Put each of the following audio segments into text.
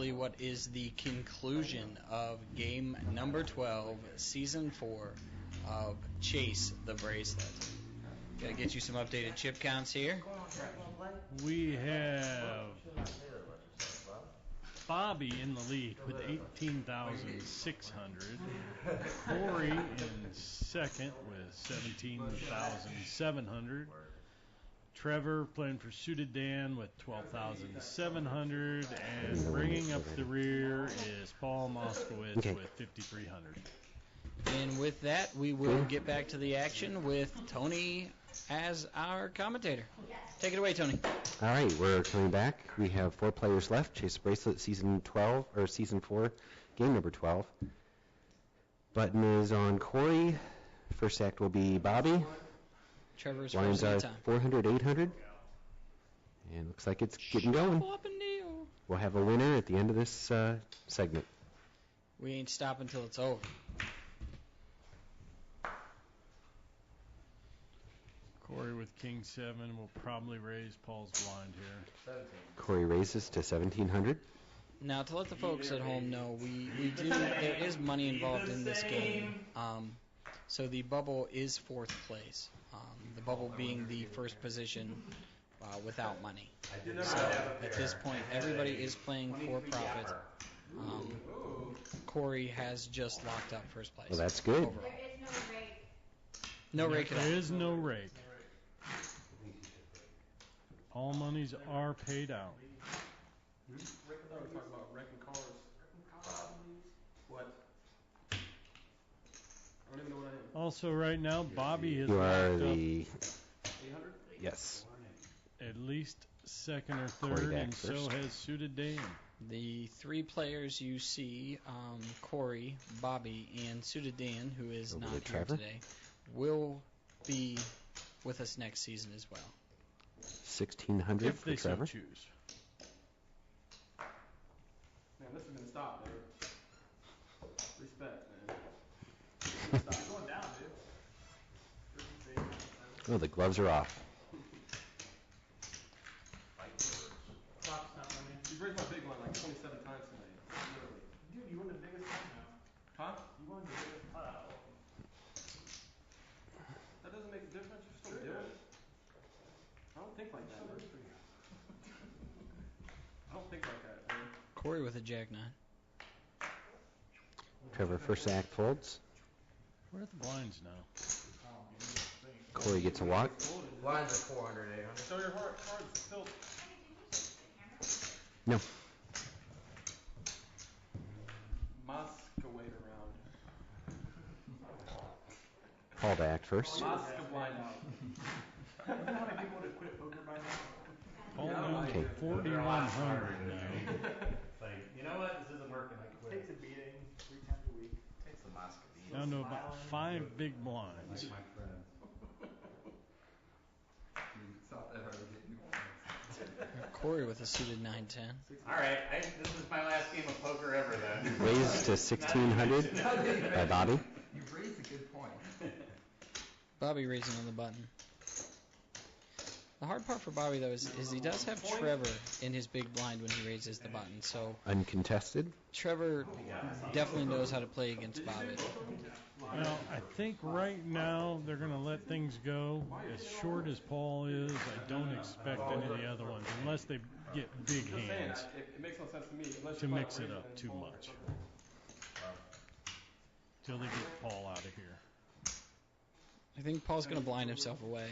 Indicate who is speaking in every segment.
Speaker 1: officially what is the conclusion of game number 12, season 4 of Chase the Bracelet. Gotta get you some updated chip counts here.
Speaker 2: We have Bobby in the lead with 18,600. Corey in second with 17,700. Trevor playing for Suited Dan with 12,700. And bringing up the rear is Paul Moskowitz with 5,300.
Speaker 1: And with that, we will get back to the action with Tony as our commentator. Take it away, Tony.
Speaker 3: All right, we're coming back. We have 4 players left. Chase Bracelet, season 12 or season 4, game number 12. Button is on Corey. First act will be Bobby.
Speaker 1: Trevor's
Speaker 3: Lines are 400, 800, and looks like it's getting going. We'll have a winner at the end of this segment.
Speaker 1: We ain't stopping until it's over.
Speaker 2: Corey with King 7 will probably raise Paul's blind here.
Speaker 3: 17. Corey raises to 1,700.
Speaker 1: Now, to let the folks at home know, there is money involved in this game. So the bubble is 4th place. The bubble being the first position without money. So at this point, everybody is playing for profit. Corey has just locked up first place.
Speaker 3: Well, that's good.
Speaker 1: Overall. No rake at all.
Speaker 2: There is no rake. All monies are paid out.
Speaker 4: We're talking about wrecking cars. What? I don't even know what I am.
Speaker 2: Also, right now, Bobby has
Speaker 3: You are
Speaker 2: locked
Speaker 3: the...
Speaker 4: up 800?
Speaker 3: Yes.
Speaker 2: At least second or
Speaker 3: Corey
Speaker 2: third,
Speaker 3: back
Speaker 2: and
Speaker 3: first.
Speaker 2: so has Suited Dan.
Speaker 1: The 3 players you see, Corey, Bobby, and Suited Dan, who is
Speaker 3: Over
Speaker 1: not
Speaker 3: to
Speaker 1: here
Speaker 3: Trevor.
Speaker 1: today, will be with us next season as well.
Speaker 3: 1,600
Speaker 2: If
Speaker 3: for
Speaker 2: they
Speaker 3: Trevor.
Speaker 2: so choose.
Speaker 4: Man, this is going to stop, dude. Respect, man. Stop. You're going down, dude.
Speaker 3: Oh, the gloves are off.
Speaker 4: You've raised my big one like 27 times tonight. Literally.
Speaker 5: Dude, you won the biggest pot now.
Speaker 4: Huh?
Speaker 5: You won the biggest pot out of all of them.
Speaker 4: That doesn't make a difference. You're still doing it. I don't think like that, man. I don't think like that, man.
Speaker 1: Corey with a jack 9.
Speaker 3: Trevor, first act folds.
Speaker 2: Where are the blinds now?
Speaker 3: Corey gets a walk.
Speaker 6: Blinds are 400, 800.
Speaker 4: Show your cards filled.
Speaker 3: No.
Speaker 4: Moskowitz around.
Speaker 3: Paul to act first.
Speaker 4: Moskowitz blind out.
Speaker 5: I wonder how many people would have quit poker by now.
Speaker 2: Paul
Speaker 4: Yeah,
Speaker 2: down
Speaker 3: okay.
Speaker 2: to 4,100 now.
Speaker 6: It's like, you know what? This isn't working. I quit.
Speaker 5: Takes a beating 3 times a week.
Speaker 6: Takes the Moskowitz.
Speaker 2: Down to about 5 big blinds.
Speaker 6: My friends. It's not that hard to get new friends.
Speaker 1: Corey with a suited 9-10.
Speaker 6: All right, this is my last game of poker ever then.
Speaker 3: Raised to 1,600 by Bobby.
Speaker 6: You raised a good point.
Speaker 1: Bobby raising on the button. The hard part for Bobby, though, is he does have Trevor in his big blind when he raises the button. So
Speaker 3: Uncontested.
Speaker 1: Trevor definitely knows how to play against Bobby.
Speaker 2: Well, I think right now they're going to let things go. As short as Paul is, I don't expect any of the other ones, unless they get big hands,
Speaker 4: It makes no sense to me. Unless
Speaker 2: to
Speaker 4: you
Speaker 2: mix
Speaker 4: find a
Speaker 2: it
Speaker 4: reason
Speaker 2: up
Speaker 4: and
Speaker 2: too
Speaker 4: Paul
Speaker 2: much.
Speaker 4: does
Speaker 2: till they get Paul out of here.
Speaker 1: I think Paul's going to blind himself away.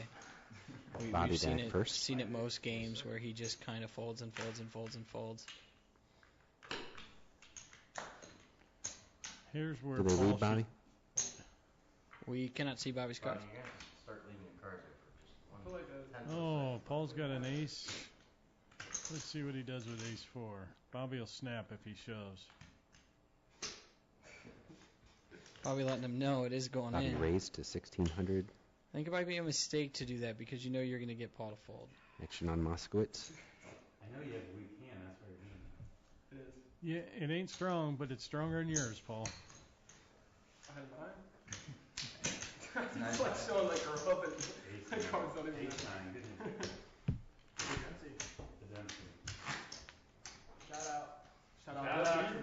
Speaker 3: Bobby
Speaker 1: We've seen
Speaker 3: back
Speaker 1: it,
Speaker 3: first.
Speaker 1: seen it most games where he just kind of folds and folds and folds and folds.
Speaker 2: Here's where
Speaker 3: Do they
Speaker 2: Paul
Speaker 3: read Bobby?
Speaker 1: We cannot see Bobby's cards.
Speaker 6: You guys start leaving your cards there for just one.
Speaker 4: I feel like
Speaker 2: Oh, Paul's got an ace. Let's see what he does with ace 4. Bobby will snap if he shows.
Speaker 1: Bobby letting him know it is going
Speaker 3: Bobby
Speaker 1: in.
Speaker 3: raised to 1,600.
Speaker 1: I think it might be a mistake to do that because you know you're going to get Paul to fold.
Speaker 3: Action on Moskowitz.
Speaker 6: I know you have a weak hand, that's why you're doing it.
Speaker 4: it is.
Speaker 2: Yeah, it ain't strong, but it's stronger than yours, Paul.
Speaker 4: I had mine. It's like showing like a rub and the cards don't even
Speaker 6: Ace 9, good hand. The density.
Speaker 5: Shout out.
Speaker 4: Shout
Speaker 6: Are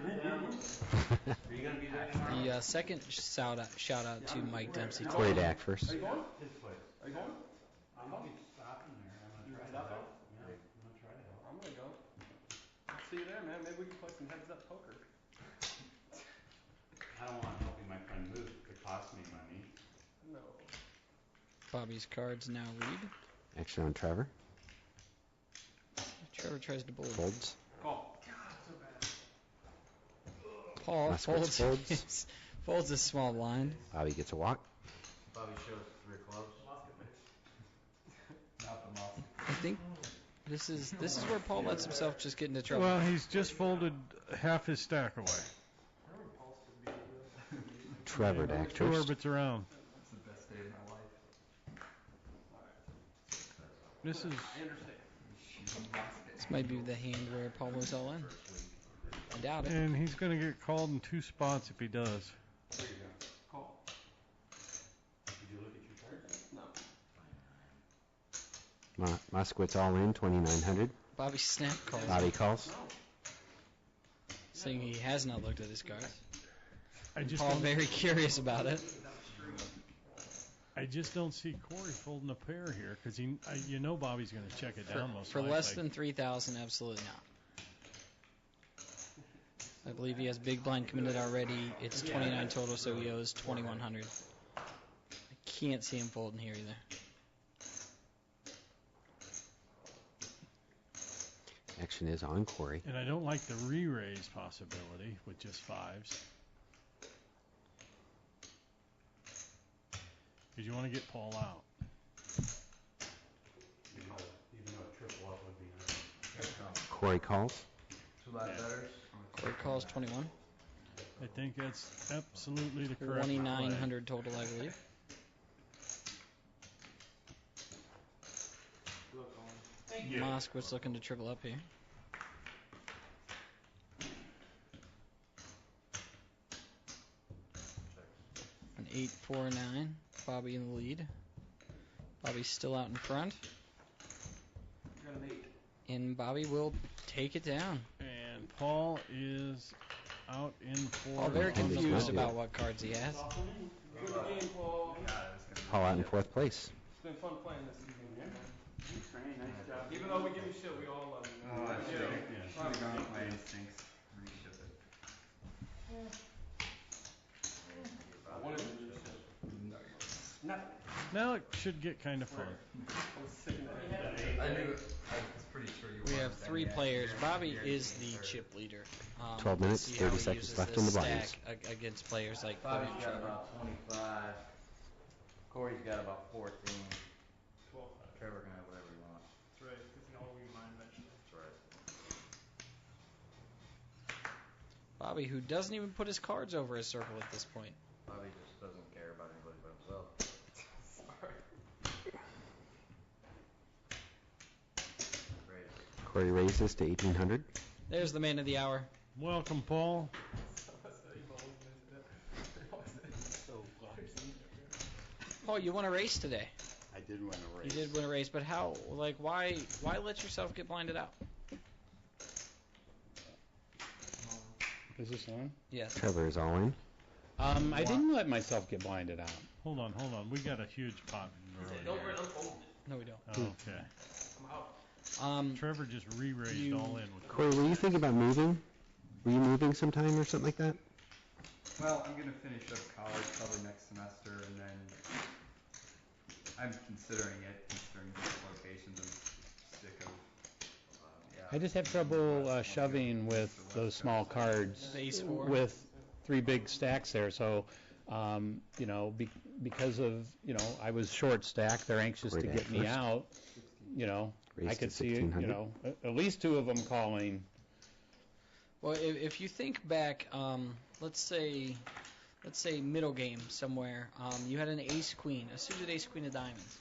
Speaker 6: you gonna be there tomorrow?
Speaker 1: The second shout out to Mike Dempsey.
Speaker 3: Corey Dack first.
Speaker 4: Are you going?
Speaker 6: His place.
Speaker 4: Are you going?
Speaker 6: I'll be stopping there. I'm gonna try to
Speaker 4: Stop
Speaker 6: help. Yeah, I'm gonna try to help.
Speaker 4: I'm gonna go. See you there, man. Maybe we can play some heads up poker.
Speaker 6: I don't want helping my friend move. It costs me money.
Speaker 4: No.
Speaker 1: Bobby's cards now read.
Speaker 3: Action on Trevor.
Speaker 1: Trevor tries to bowl.
Speaker 3: Folds.
Speaker 4: Call.
Speaker 1: Paul
Speaker 3: Moskowitz
Speaker 1: folds. Folds a small blind.
Speaker 3: Bobby gets a walk.
Speaker 6: Bobby shows 3 clubs. Not the Moskowitz.
Speaker 1: I think this is where Paul lets himself just get into trouble.
Speaker 2: Well, he's just folded half his stack away.
Speaker 3: Trevor Dack
Speaker 2: Two
Speaker 3: first.
Speaker 2: orbits around.
Speaker 6: That's the best day of my life.
Speaker 2: This is
Speaker 4: I understand.
Speaker 1: This might be the hand where Paul was all in. I doubt it.
Speaker 2: and he's going to get called in 2 spots if he does.
Speaker 6: There you go.
Speaker 4: Call.
Speaker 6: Did you look at your cards?
Speaker 4: No.
Speaker 3: Moskowitz all in, 2,900.
Speaker 1: Bobby snap calls,
Speaker 3: Bobby calls.
Speaker 1: saying he has not looked at his cards.
Speaker 2: I just
Speaker 1: Paul
Speaker 2: don't,
Speaker 1: very curious about it.
Speaker 2: I just don't see Corey folding a pair here because you know Bobby's going to check it down most
Speaker 1: For
Speaker 2: likely.
Speaker 1: less than 3,000, absolutely not. I believe he has big blind committed already. It's 29 total, so he owes 2,100. I can't see him folding here either.
Speaker 3: Action is on Corey.
Speaker 2: And I don't like the re-raise possibility with just 5s. Because you want to get Paul out.
Speaker 6: Even though a triple up would be nice.
Speaker 3: Corey calls.
Speaker 1: Corey calls 21.
Speaker 2: I think that's absolutely the correct play.
Speaker 1: 2,900 total, I believe. Moskowitz looking to triple up here. An 8-4-9. Bobby in the lead. Bobby's still out in front.
Speaker 4: Got an 8.
Speaker 1: And Bobby will take it down.
Speaker 2: And Paul is out in four.
Speaker 1: Paul very
Speaker 3: on the
Speaker 1: confused
Speaker 3: field.
Speaker 1: about what cards he has.
Speaker 4: Good game, Paul.
Speaker 3: Paul out in 4th place.
Speaker 4: It's been fun playing this season, man.
Speaker 5: Nice job.
Speaker 4: Even though we give you shit, we all love you.
Speaker 6: Oh, that's
Speaker 4: Yeah.
Speaker 6: right.
Speaker 4: Yeah.
Speaker 6: Should've gone with my instincts. Reship it.
Speaker 4: I wanted to do shit. Nothing.
Speaker 2: Now it should get kind of fun.
Speaker 4: I was sick in the head.
Speaker 7: I was pretty sure you
Speaker 1: We
Speaker 7: were.
Speaker 1: have 3 players. Bobby is the chip leader.
Speaker 3: 12 minutes,
Speaker 1: see how
Speaker 3: 30
Speaker 1: he
Speaker 3: seconds
Speaker 1: uses
Speaker 3: left
Speaker 1: this
Speaker 3: in the
Speaker 1: stack
Speaker 3: blinds.
Speaker 1: against players like Corey
Speaker 7: Bobby's
Speaker 1: and
Speaker 7: got
Speaker 1: Trevor.
Speaker 7: about 25. Corey's got about 14.
Speaker 5: 12.
Speaker 7: Trevor can have whatever he wants.
Speaker 5: That's right, because he all we mine eventually.
Speaker 7: That's right.
Speaker 1: Bobby, who doesn't even put his cards over his circle at this point.
Speaker 7: Bobby just doesn't care about anybody but himself. Great.
Speaker 3: Corey raises to 1,800.
Speaker 1: There's the man of the hour.
Speaker 2: Welcome, Paul.
Speaker 1: Paul, you won a race today.
Speaker 6: I did win a race.
Speaker 1: You did win a race, but how? Like, why let yourself get blinded out?
Speaker 8: Is this on?
Speaker 1: Yes.
Speaker 3: Trevor is all in.
Speaker 8: I didn't let myself get blinded out.
Speaker 2: Hold on. We got a huge pot brewing
Speaker 4: Don't
Speaker 2: here.
Speaker 4: unfold it.
Speaker 1: No, we don't.
Speaker 2: Okay.
Speaker 4: I'm out.
Speaker 2: Trevor just re-raised
Speaker 1: You-
Speaker 2: all in with
Speaker 3: Corey, were you thinking about moving? Were you moving sometime or something like that?
Speaker 9: Well, I'm gonna finish up college probably next semester, and then I'm considering different locations. I'm sick of.
Speaker 8: I just have trouble shoving with those small cards
Speaker 1: Base 4.
Speaker 8: with 3 big stacks there. So, because of, I was short stacked, they're anxious to
Speaker 3: Great
Speaker 8: get me
Speaker 3: first.
Speaker 8: out. I
Speaker 3: Raised to
Speaker 8: could see,
Speaker 3: 1,600.
Speaker 8: at least 2 of them calling.
Speaker 1: Well, if you think back, let's say middle game somewhere, you had an ace queen, a suited ace queen of diamonds.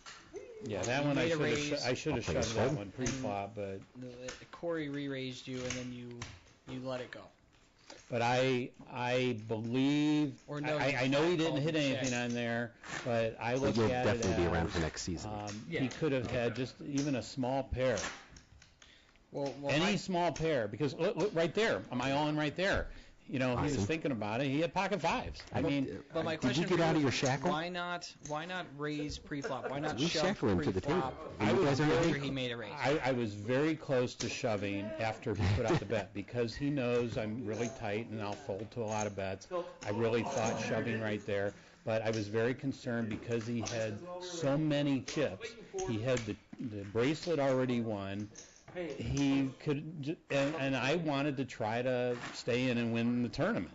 Speaker 8: Yeah, that
Speaker 1: You
Speaker 8: one
Speaker 1: made a raise.
Speaker 8: I should have
Speaker 3: I'll play
Speaker 8: shoved
Speaker 3: a
Speaker 8: that
Speaker 3: fold.
Speaker 8: one pre-flop, but
Speaker 1: Corey re-raised you, and then you let it go.
Speaker 8: I believe,
Speaker 1: Or no,
Speaker 8: I
Speaker 1: you
Speaker 8: know he
Speaker 1: flat
Speaker 8: didn't
Speaker 1: called
Speaker 8: hit
Speaker 1: the
Speaker 8: anything
Speaker 1: check.
Speaker 8: on there, but I look
Speaker 3: You'll
Speaker 8: at it
Speaker 3: definitely be around
Speaker 8: as,
Speaker 3: for next season.
Speaker 1: Yeah.
Speaker 8: he could have had just even a small pair.
Speaker 1: Well,
Speaker 8: Any small pair, because look right there, my all-in right there. You know, he was
Speaker 3: Awesome.
Speaker 8: thinking about it. He had pocket fives. I mean,
Speaker 1: but my
Speaker 3: Did
Speaker 1: question
Speaker 3: you get
Speaker 1: for
Speaker 3: out of
Speaker 1: you
Speaker 3: your
Speaker 1: is,
Speaker 3: shackle?
Speaker 1: why not raise pre-flop? Why not
Speaker 3: We
Speaker 1: shove
Speaker 3: shackle him to the
Speaker 1: pre-flop
Speaker 3: table.
Speaker 8: I
Speaker 3: You
Speaker 8: was
Speaker 3: guys are
Speaker 1: after
Speaker 3: ready?
Speaker 1: he made a raise?
Speaker 8: I was very close to shoving after he put out the bet because he knows I'm really tight and I'll fold to a lot of bets. I really thought shoving right there, but I was very concerned because he had so many chips. He had the bracelet already won. He could, and I wanted to try to stay in and win the tournament.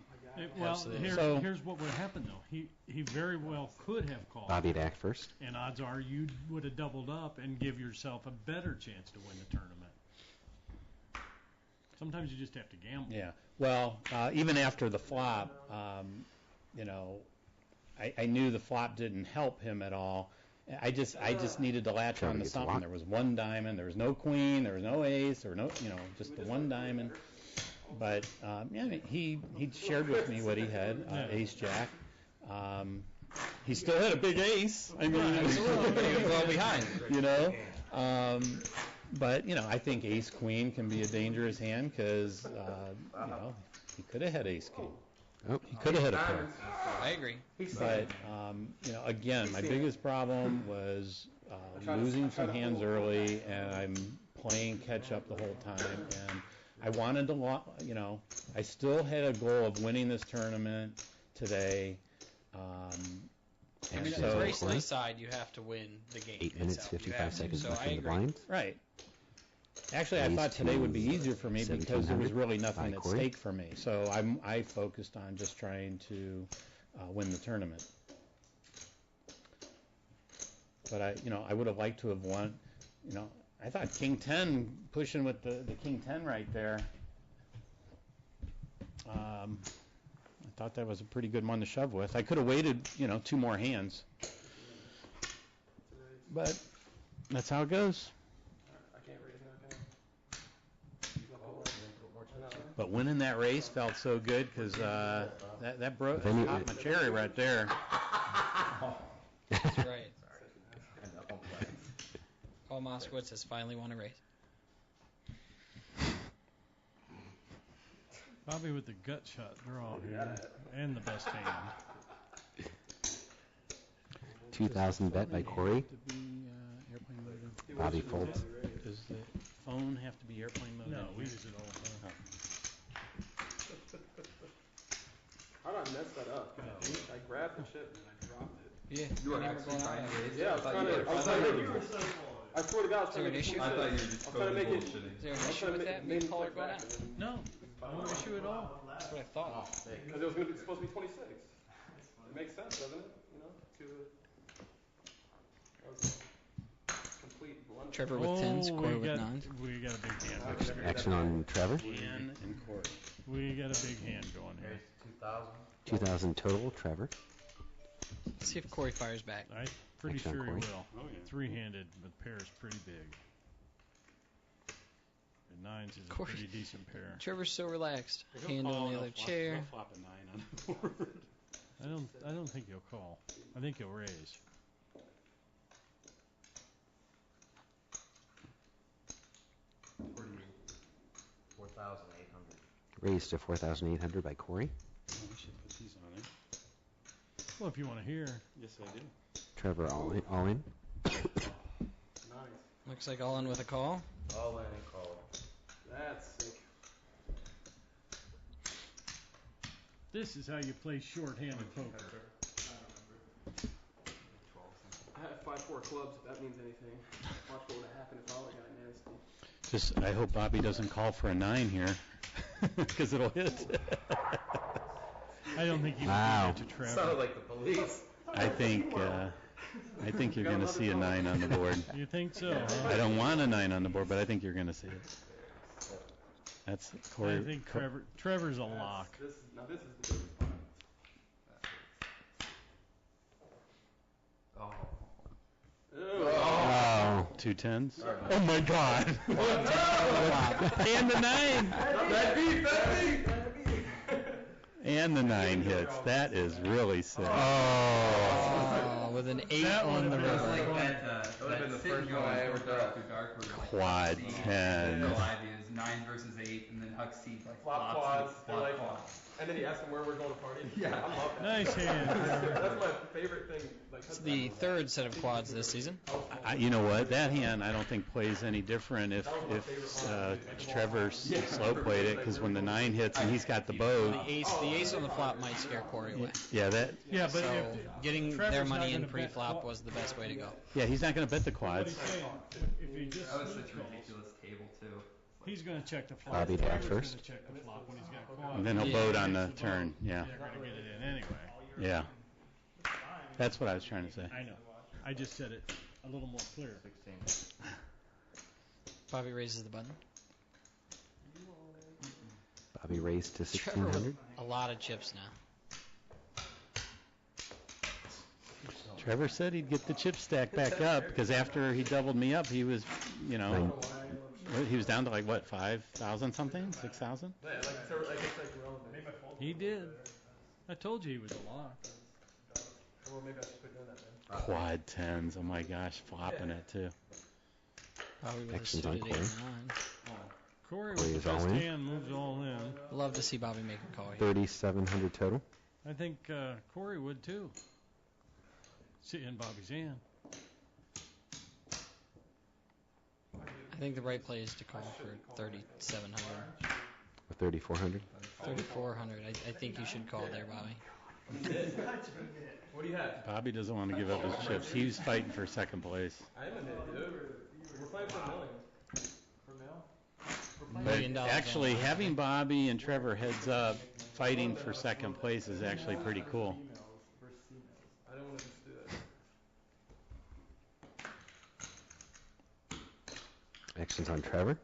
Speaker 2: Well,
Speaker 1: Absolutely.
Speaker 8: So-
Speaker 2: here's what would happen though. He very well could have called.
Speaker 3: Bobby to act first.
Speaker 2: And odds are you would have doubled up and give yourself a better chance to win the tournament. Sometimes you just have to gamble.
Speaker 8: Yeah. Well, even after the flop, you know, I knew the flop didn't help him at all. I just needed to latch
Speaker 3: Trevor
Speaker 8: on to
Speaker 3: gets
Speaker 8: something.
Speaker 3: locked.
Speaker 8: There was one diamond. There was no queen. There was no ace. There was no, you know, just the one diamond. But yeah, he shared with me what he had, ace jack. He still had a big ace. I mean,
Speaker 1: Absolutely, but he was well behind.
Speaker 8: you know. But you know, I think ace queen can be a dangerous hand because you know, he could have had ace king.
Speaker 3: Oh,
Speaker 8: He could have had a pair.
Speaker 1: I agree.
Speaker 8: But you know, again, my biggest problem was losing some hands early, and I'm playing catch up the whole time. And I wanted to, you know, I still had a goal of winning this tournament today.
Speaker 1: I mean,
Speaker 8: And
Speaker 1: as
Speaker 8: so,
Speaker 1: race to side, you have to win the game.
Speaker 3: 8 minutes,
Speaker 1: itself. You
Speaker 3: 55
Speaker 1: have to.
Speaker 3: seconds
Speaker 1: So
Speaker 3: left
Speaker 1: I
Speaker 3: in the
Speaker 1: agree.
Speaker 3: blind.
Speaker 8: right. Actually, I
Speaker 3: Ace
Speaker 8: thought today would be
Speaker 3: to
Speaker 8: easier for me because there was
Speaker 3: 1700
Speaker 8: really
Speaker 3: by
Speaker 8: nothing at
Speaker 3: Corey.
Speaker 8: stake for me. So I focused on just trying to win the tournament. But I would have liked to have won. You know, I thought King 10 pushing with the King 10 right there. I thought that was a pretty good one to shove with. I could have waited, you know, 2 more hands. But that's how it goes.
Speaker 4: I can't raise now, can I?
Speaker 8: But winning that race felt so good because that broke
Speaker 3: Then you-
Speaker 8: my cherry right there.
Speaker 1: That's right. Paul Moskowitz has finally won a race.
Speaker 2: Bobby with the gut shot draw here and the best hand.
Speaker 3: 2,000 bet by Corey.
Speaker 8: To be airplane mode.
Speaker 3: Bobby folds.
Speaker 8: Does the phone have to be airplane mode?
Speaker 2: No,
Speaker 8: in
Speaker 2: we
Speaker 8: here?
Speaker 2: use it all the time.
Speaker 4: How did I mess that up? I grabbed the chip and I dropped it.
Speaker 1: Yeah.
Speaker 7: You were
Speaker 1: your name
Speaker 7: actually
Speaker 1: was
Speaker 7: trying
Speaker 1: on
Speaker 7: to
Speaker 1: it.
Speaker 7: raise
Speaker 4: Yeah, I was trying to. I swear to God, I was
Speaker 1: Is there
Speaker 4: trying
Speaker 1: an
Speaker 4: to
Speaker 1: issue?
Speaker 7: I thought you were just
Speaker 4: I'm trying to make
Speaker 7: totally
Speaker 4: it.
Speaker 7: bullshitting.
Speaker 1: Is there an
Speaker 4: I was
Speaker 1: issue
Speaker 4: trying to
Speaker 1: with
Speaker 4: make
Speaker 1: that?
Speaker 4: it
Speaker 1: Make
Speaker 4: main
Speaker 1: caller
Speaker 4: click
Speaker 1: go
Speaker 4: back,
Speaker 1: down.
Speaker 4: and then-
Speaker 2: No, no issue at all.
Speaker 1: That's what I thought.
Speaker 4: Because it was supposed to be 26. It makes sense, doesn't it? You know, that was a complete blunder.
Speaker 1: Trevor with 10s, Corey with 9s.
Speaker 2: We got a big hand next year.
Speaker 3: Action on Trevor.
Speaker 8: Dan and Corey.
Speaker 2: We got a big hand going here.
Speaker 7: Raise to 2,000.
Speaker 3: 2,000 total, Trevor.
Speaker 1: Let's see if Corey fires back.
Speaker 2: I'm pretty
Speaker 3: Action on
Speaker 2: sure he
Speaker 3: Corey.
Speaker 2: will.
Speaker 8: Oh, yeah.
Speaker 2: Three-handed with pairs pretty big. And 9s is a
Speaker 1: Corey-
Speaker 2: pretty decent pair.
Speaker 1: Trevor's so relaxed. Hand on the other chair.
Speaker 8: Flop a 9 on the board.
Speaker 2: I don't think he'll call. I think he'll raise.
Speaker 7: For you, 4,800.
Speaker 3: Raised to 4,800 by Corey.
Speaker 8: Oh, we should put these on there.
Speaker 2: Well, if you want to hear.
Speaker 8: Yes, I do.
Speaker 3: Trevor all in. All in.
Speaker 4: Nice.
Speaker 1: Looks like all in with a call.
Speaker 7: All in and call.
Speaker 4: That's sick.
Speaker 2: This is how you play short-handed poker.
Speaker 4: I have 5-4 clubs, if that means anything. Watch what would have happened if all I got nasty.
Speaker 8: Just, I hope Bobby doesn't call for a 9 here, because it'll hit.
Speaker 2: I don't think you
Speaker 3: Wow.
Speaker 2: can do that to
Speaker 7: Sounded
Speaker 2: Trevor.
Speaker 7: like the police.
Speaker 8: I think you're going to see a 9 on the board.
Speaker 2: You think so, huh?
Speaker 8: I don't want a 9 on the board, but I think you're going to see it. That's Corey.
Speaker 2: I think Trevor's a lock.
Speaker 4: This is the biggest part.
Speaker 7: Oh.
Speaker 3: Oh.
Speaker 8: 2 10s. Oh my God! And the 9.
Speaker 7: That beat.
Speaker 8: And the 9 hits. That is really sick.
Speaker 1: Oh, with an 8
Speaker 2: That
Speaker 1: on the
Speaker 2: would've been
Speaker 9: It's
Speaker 1: river.
Speaker 9: like that,
Speaker 7: That would've been the
Speaker 9: sit
Speaker 7: first
Speaker 9: and go
Speaker 7: one I
Speaker 9: and
Speaker 7: ever
Speaker 9: go
Speaker 7: got.
Speaker 9: after dark where like
Speaker 8: Quad
Speaker 9: Huck C,
Speaker 8: 10.
Speaker 9: Bill Ivy is 9 versus 8, and then Huck C like
Speaker 4: Flop
Speaker 9: flops
Speaker 4: quads,
Speaker 9: and
Speaker 4: they're
Speaker 9: flop
Speaker 4: like-
Speaker 9: quads.
Speaker 4: And then he asked him where we're going to party.
Speaker 9: Yeah.
Speaker 4: I love that.
Speaker 2: Nice hand, Trevor.
Speaker 4: That's my favorite thing. Like,
Speaker 1: It's the third set of quads this season.
Speaker 8: You know what? That hand I don't think plays any different if Trevor slow played it, because when the 9 hits and he's got the bow.
Speaker 1: The ace on the flop might scare Corey away.
Speaker 8: Yeah, that.
Speaker 2: Yeah, but
Speaker 1: So
Speaker 2: if
Speaker 1: getting
Speaker 2: Trevor's
Speaker 1: their
Speaker 2: not
Speaker 1: money in
Speaker 2: gonna bet
Speaker 1: pre-flop
Speaker 2: quad-
Speaker 1: was the best way to go.
Speaker 8: Yeah, he's not going to bet the
Speaker 2: what
Speaker 8: quads.
Speaker 2: he's saying, if he just
Speaker 9: That was such
Speaker 2: smooth
Speaker 9: a
Speaker 2: calls,
Speaker 9: ridiculous table too.
Speaker 2: he's going to check the flop.
Speaker 3: Bobby Dash
Speaker 2: Trevor's
Speaker 3: first.
Speaker 2: gonna check the flop when he's got quads.
Speaker 8: And then he'll
Speaker 1: Yeah.
Speaker 8: vote on the turn. Yeah,
Speaker 2: They're going to get it in anyway.
Speaker 8: yeah. That's what I was trying to say.
Speaker 2: I know. I just said it a little more clear.
Speaker 7: 16.
Speaker 1: Bobby raises the button.
Speaker 3: Bobby raised to
Speaker 1: Trevor with
Speaker 3: 1600.
Speaker 1: a lot of chips now.
Speaker 8: Trevor said he'd get the chip stack back up, because after he doubled me up, he was, he was down to like what, 5,000 something, 6,000.
Speaker 4: Yeah, like, it's irrelevant.
Speaker 2: He did. I told you he was a lock.
Speaker 4: Well, maybe I should quit doing that then.
Speaker 8: Quad 10s. Oh my gosh, flopping it too.
Speaker 1: Bobby with a
Speaker 3: Actions on
Speaker 1: suited 8
Speaker 3: Corey.
Speaker 1: and 9.
Speaker 2: Corey
Speaker 3: Corey
Speaker 2: with
Speaker 3: is
Speaker 2: the
Speaker 3: all
Speaker 2: best
Speaker 3: in.
Speaker 2: hand moves all in.
Speaker 1: Love to see Bobby make a call here.
Speaker 3: 3,700 total.
Speaker 2: I think Corey would too. Seeing Bobby's hand.
Speaker 1: I think the right play is to call for 3,700.
Speaker 3: Or 3,400.
Speaker 1: 3,400. I think you should call there, Bobby.
Speaker 4: What do you have?
Speaker 8: Bobby doesn't want to give up his chips. He's fighting for second place.
Speaker 4: I am a hit, dude. We're playing for a million.
Speaker 8: But
Speaker 1: $1 million
Speaker 8: actually,
Speaker 1: on the line.
Speaker 8: having Bobby and Trevor heads up fighting for second place is actually pretty cool.
Speaker 4: I don't want to just do that.
Speaker 3: Actions on Trevor.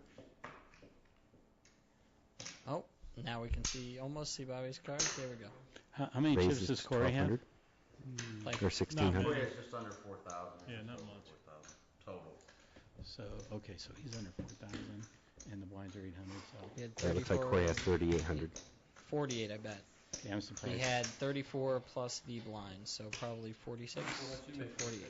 Speaker 1: Oh, now we can almost see Bobby's cards. There we go.
Speaker 8: How many chips
Speaker 3: Raises
Speaker 8: does
Speaker 3: to
Speaker 8: Corey have?
Speaker 3: 1,200.
Speaker 1: Like
Speaker 3: Or 1,600.
Speaker 7: Corey is just under 4,000.
Speaker 2: Yeah, not much.
Speaker 7: 4,000 total.
Speaker 8: So, okay, so he's under 4,000, and the blinds are 800, so,
Speaker 1: he had
Speaker 3: That looks like
Speaker 1: 34,
Speaker 3: Corey has 3,800.
Speaker 1: 48, I bet.
Speaker 8: yeah, I'm
Speaker 1: He
Speaker 8: surprised.
Speaker 1: had 34 plus the blinds, so probably 46 to 48.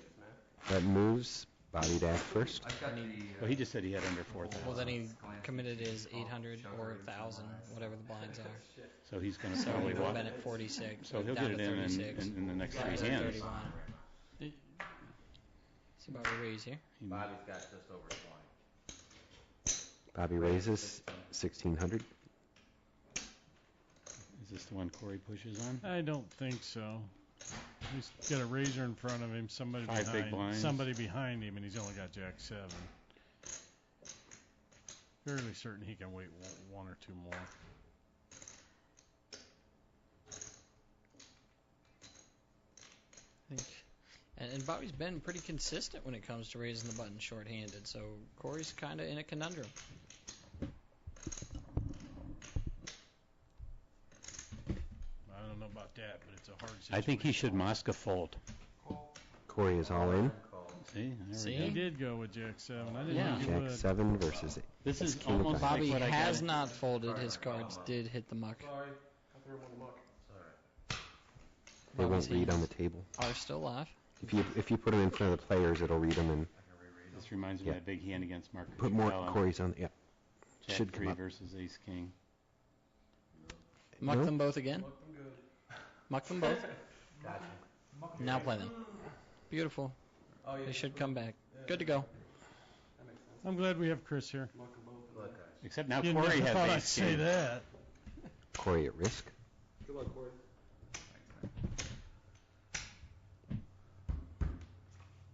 Speaker 3: That moves Bobby Dash first.
Speaker 9: I've got the.
Speaker 8: Well, he just said he had under 4,000,
Speaker 1: Well, then he committed his 800 or 1,000, whatever the blinds are.
Speaker 8: so he's going to
Speaker 1: So
Speaker 8: probably
Speaker 1: he would
Speaker 8: walk.
Speaker 1: have been at 46.
Speaker 8: So he'll
Speaker 1: down
Speaker 8: get it
Speaker 1: to
Speaker 8: in
Speaker 1: 36.
Speaker 8: in the next
Speaker 1: down
Speaker 8: three
Speaker 1: to
Speaker 8: hands.
Speaker 1: 31. See Bobby raise here.
Speaker 7: Bobby's got just over 20.
Speaker 3: Bobby raises 1,600.
Speaker 8: Is this the one Corey pushes on?
Speaker 2: I don't think so. He's got a razor in front of him, somebody
Speaker 8: 5 big
Speaker 2: behind,
Speaker 8: blinds.
Speaker 2: somebody behind him, and he's only got Jack 7. Fairly certain he can wait one or two more.
Speaker 1: I think. And Bobby's been pretty consistent when it comes to raising the button short-handed, so Corey's kind of in a conundrum.
Speaker 2: I don't know about that, but it's a hard situation.
Speaker 8: I think he should Mosca fold.
Speaker 3: Corey is all in.
Speaker 8: See? There
Speaker 1: See?
Speaker 8: we
Speaker 2: He
Speaker 8: go.
Speaker 2: did go with Jack 7. I didn't
Speaker 1: Yeah.
Speaker 2: think he
Speaker 3: Jack
Speaker 2: would.
Speaker 3: 7 versus
Speaker 8: This is
Speaker 3: King of
Speaker 8: almost
Speaker 3: Diamonds.
Speaker 1: Bobby
Speaker 8: like what I
Speaker 1: has
Speaker 8: got.
Speaker 1: not folded. His cards did hit the muck.
Speaker 4: Sorry. I threw one in the muck.
Speaker 3: They won't
Speaker 1: Bobby's
Speaker 3: read on the
Speaker 1: hands
Speaker 3: table.
Speaker 1: are still alive.
Speaker 3: If you put them in front of the players, it'll read them and
Speaker 8: This reminds me
Speaker 3: Yeah.
Speaker 8: of that big hand against Mark
Speaker 3: put more
Speaker 8: Cucurella.
Speaker 3: Corey's on. Yeah.
Speaker 8: Jack
Speaker 3: should come
Speaker 8: 3
Speaker 3: up.
Speaker 8: versus Ace King.
Speaker 1: Muck
Speaker 3: No?
Speaker 1: them both again.
Speaker 4: Mucked them good.
Speaker 1: Muck them both.
Speaker 7: Gotcha.
Speaker 1: Now play them. Beautiful.
Speaker 4: Oh, yeah.
Speaker 1: They should come back. Good to go.
Speaker 4: That makes sense.
Speaker 2: I'm glad we have Chris here.
Speaker 4: Muck them both.
Speaker 7: Look,
Speaker 8: Except now
Speaker 2: You
Speaker 8: Corey
Speaker 2: never
Speaker 8: has
Speaker 2: thought I'd
Speaker 8: Ace
Speaker 2: say
Speaker 8: King.
Speaker 2: that.
Speaker 3: Corey at risk.
Speaker 4: Good luck, Corey.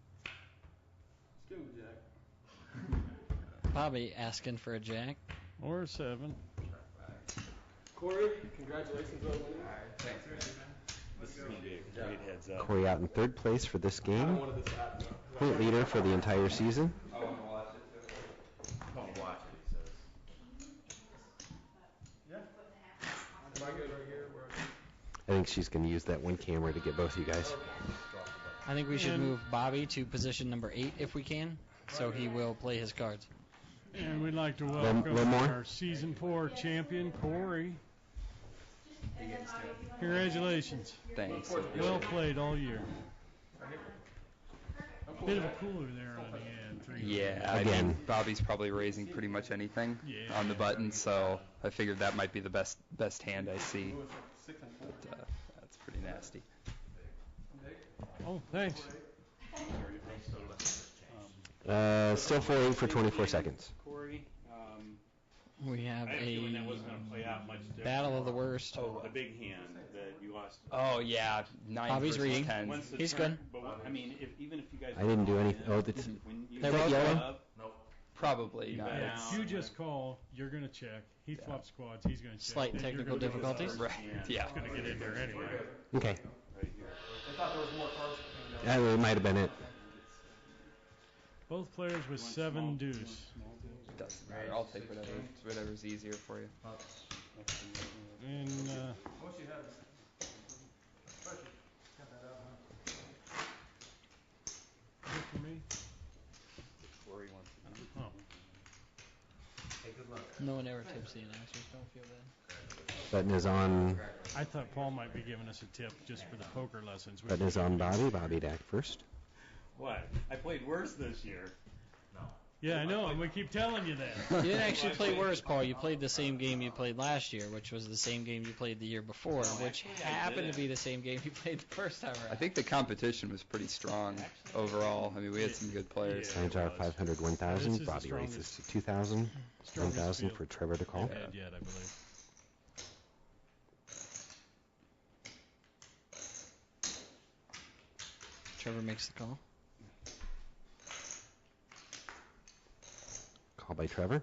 Speaker 4: Let's give him a jack.
Speaker 1: Bobby asking for a jack.
Speaker 2: Or a 7.
Speaker 4: Corey, congratulations on winning.
Speaker 8: This is going to be a great heads up.
Speaker 3: Corey out in third place for this
Speaker 4: I
Speaker 3: game.
Speaker 4: wanted this to happen.
Speaker 3: Point leader for the entire season.
Speaker 9: I want to watch it too.
Speaker 7: don't watch it, he says.
Speaker 4: Am I good right here? Where
Speaker 3: I think she's going to use that one camera to get both of you guys.
Speaker 1: I think we should
Speaker 2: And-
Speaker 1: move Bobby to position number 8 if we can, so he will play his cards.
Speaker 2: And we'd like to
Speaker 3: One
Speaker 2: welcome
Speaker 3: more?
Speaker 2: our Season 4 champion, Corey. Congratulations.
Speaker 7: Thanks.
Speaker 2: Well played all year. Bit of a cooler there on the end. 300.
Speaker 9: Yeah, I
Speaker 3: Again.
Speaker 9: mean, Bobby's probably raising pretty much anything
Speaker 2: Yeah.
Speaker 9: on the button, so I figured that might be the best hand I see. But, that's pretty nasty.
Speaker 2: Oh, thanks.
Speaker 3: Still 4-8 for 24 seconds.
Speaker 6: Corey,
Speaker 1: We have
Speaker 6: I had a feeling that
Speaker 1: a
Speaker 6: wasn't going to play out much different.
Speaker 1: battle of the worst.
Speaker 6: Oh, the big hand that you lost.
Speaker 9: Oh, yeah, 9
Speaker 1: Bobby's
Speaker 9: versus
Speaker 1: reading.
Speaker 9: 10.
Speaker 6: When's the
Speaker 1: He's
Speaker 6: turn?
Speaker 1: good.
Speaker 6: But I mean, even if you guys.
Speaker 3: I didn't do anything. Oh,
Speaker 6: When you
Speaker 1: They're
Speaker 3: both
Speaker 6: up,
Speaker 3: yellow?
Speaker 9: Probably
Speaker 6: You
Speaker 9: not.
Speaker 6: bet.
Speaker 9: It's-
Speaker 2: You just call, you're going to check. He flops quads, he's going to check.
Speaker 1: Slight
Speaker 2: then you're
Speaker 1: technical
Speaker 2: gonna do the
Speaker 1: difficulties.
Speaker 2: start.
Speaker 9: Right, yeah.
Speaker 2: It's going to get in there anyway.
Speaker 3: Okay.
Speaker 6: right here.
Speaker 4: They thought there was more cards coming down.
Speaker 3: It might have been it.
Speaker 2: Both players with 7 deuce.
Speaker 9: Doesn't matter. I'll take whatever's easier for you.
Speaker 2: And
Speaker 4: Once you have this, especially, got that out, huh?
Speaker 2: good for me.
Speaker 6: Corey wants to do.
Speaker 2: Oh.
Speaker 1: No one ever tips the announcers. Don't feel bad.
Speaker 3: Button is on.
Speaker 2: I thought Paul might be giving us a tip just for the poker lessons.
Speaker 3: Button is on Bobby. Bobby to act first.
Speaker 6: What? I played worse this year.
Speaker 2: Yeah, I know, and we keep telling you that.
Speaker 1: You didn't actually play worse, Paul. You played the same game you played last year, which was the same game you played the year before, which
Speaker 6: actually, I
Speaker 1: happened to
Speaker 6: didn't.
Speaker 1: be the same game you played the first time
Speaker 9: I
Speaker 1: around.
Speaker 9: think the competition was pretty strong overall. I mean, we had some good players.
Speaker 2: Yeah.
Speaker 3: Signs are 500, 1,000.
Speaker 2: This is the
Speaker 3: Bobby raises
Speaker 2: strongest-
Speaker 3: to 2,000.
Speaker 2: Strongest
Speaker 3: 1,000
Speaker 2: field
Speaker 3: for Trevor to call.
Speaker 2: we've had yet, I believe.
Speaker 1: Trevor makes the call.
Speaker 3: Call by Trevor.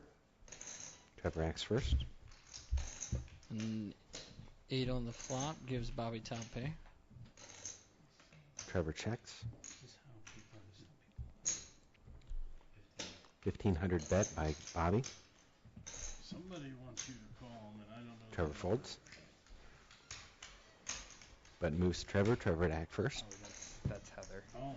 Speaker 3: Trevor acts first.
Speaker 1: And 8 on the flop gives Bobby top pair.
Speaker 3: Trevor checks. 1,500 bet by Bobby.
Speaker 2: Somebody wants you to call, and I don't know.
Speaker 3: Trevor folds. Button moves to Trevor. Trevor to act first.
Speaker 9: That's Heather.
Speaker 2: Oh, okay.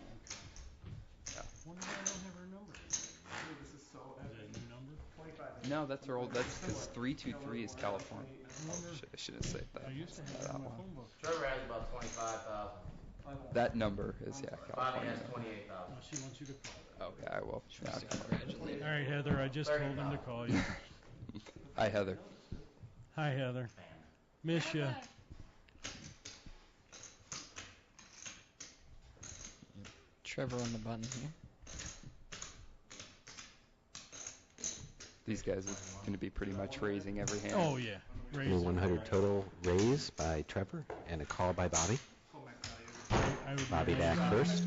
Speaker 9: Yeah.
Speaker 2: Wonder why I don't have her number.
Speaker 4: This is so
Speaker 2: Is it a new number?
Speaker 4: 25.
Speaker 9: No, that's her old. That's because 323 is California. I should have said that.
Speaker 2: I used to have it
Speaker 9: That
Speaker 2: in my
Speaker 9: one.
Speaker 2: phone book.
Speaker 7: Trevor has about 25,000.
Speaker 9: That number is
Speaker 7: Bobby
Speaker 9: California.
Speaker 7: has 28,000.
Speaker 2: Well, she wants you to call.
Speaker 9: Okay, I will. Yeah.
Speaker 1: Congratulations.
Speaker 2: All right, Heather, I just told him to call you.
Speaker 9: Hi, Heather.
Speaker 2: Hi, Heather. Miss ya.
Speaker 1: Trevor on the button here.
Speaker 9: These guys are going to be pretty much raising every hand.
Speaker 2: Oh, yeah. Raise.
Speaker 3: 100 total raise by Trevor and a call by Bobby.
Speaker 2: I would
Speaker 3: Bobby to
Speaker 2: raise.
Speaker 3: act first.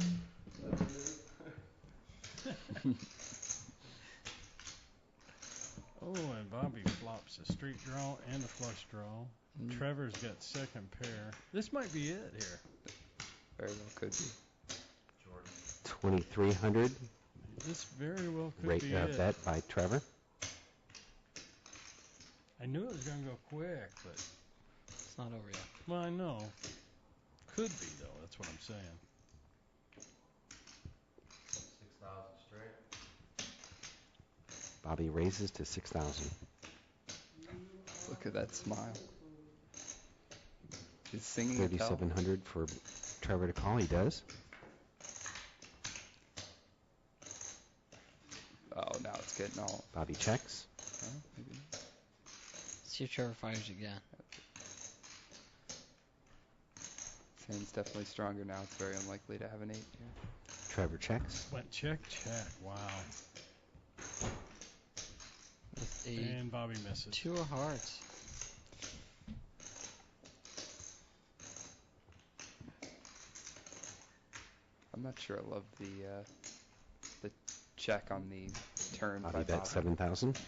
Speaker 2: Oh, and Bobby flops a straight draw and a flush draw.
Speaker 1: Mm.
Speaker 2: Trevor's got second pair. This might be it here.
Speaker 9: Very well could be.
Speaker 3: 2,300
Speaker 2: This very well could
Speaker 3: rate
Speaker 2: be it.
Speaker 3: bet by Trevor.
Speaker 2: I knew it was going to go quick, but,
Speaker 1: It's not over yet.
Speaker 2: well, I know. Could be, though. That's what I'm saying.
Speaker 7: 6,000 straight.
Speaker 3: Bobby raises to 6,000.
Speaker 9: Look at that smile. He's singing a tell.
Speaker 3: 3,700 for Trevor to call. He does.
Speaker 9: Oh, now it's getting all.
Speaker 3: Bobby checks.
Speaker 9: Oh, maybe.
Speaker 1: See if Trevor fires again.
Speaker 9: This hand's definitely stronger now. It's very unlikely to have an 8 here.
Speaker 3: Trevor checks.
Speaker 2: Went check, check. Wow.
Speaker 1: With a
Speaker 2: And Bobby misses.
Speaker 1: 2 of hearts.
Speaker 9: I'm not sure I love the check on the turn.
Speaker 3: Bobby
Speaker 9: by
Speaker 3: bets 7,000.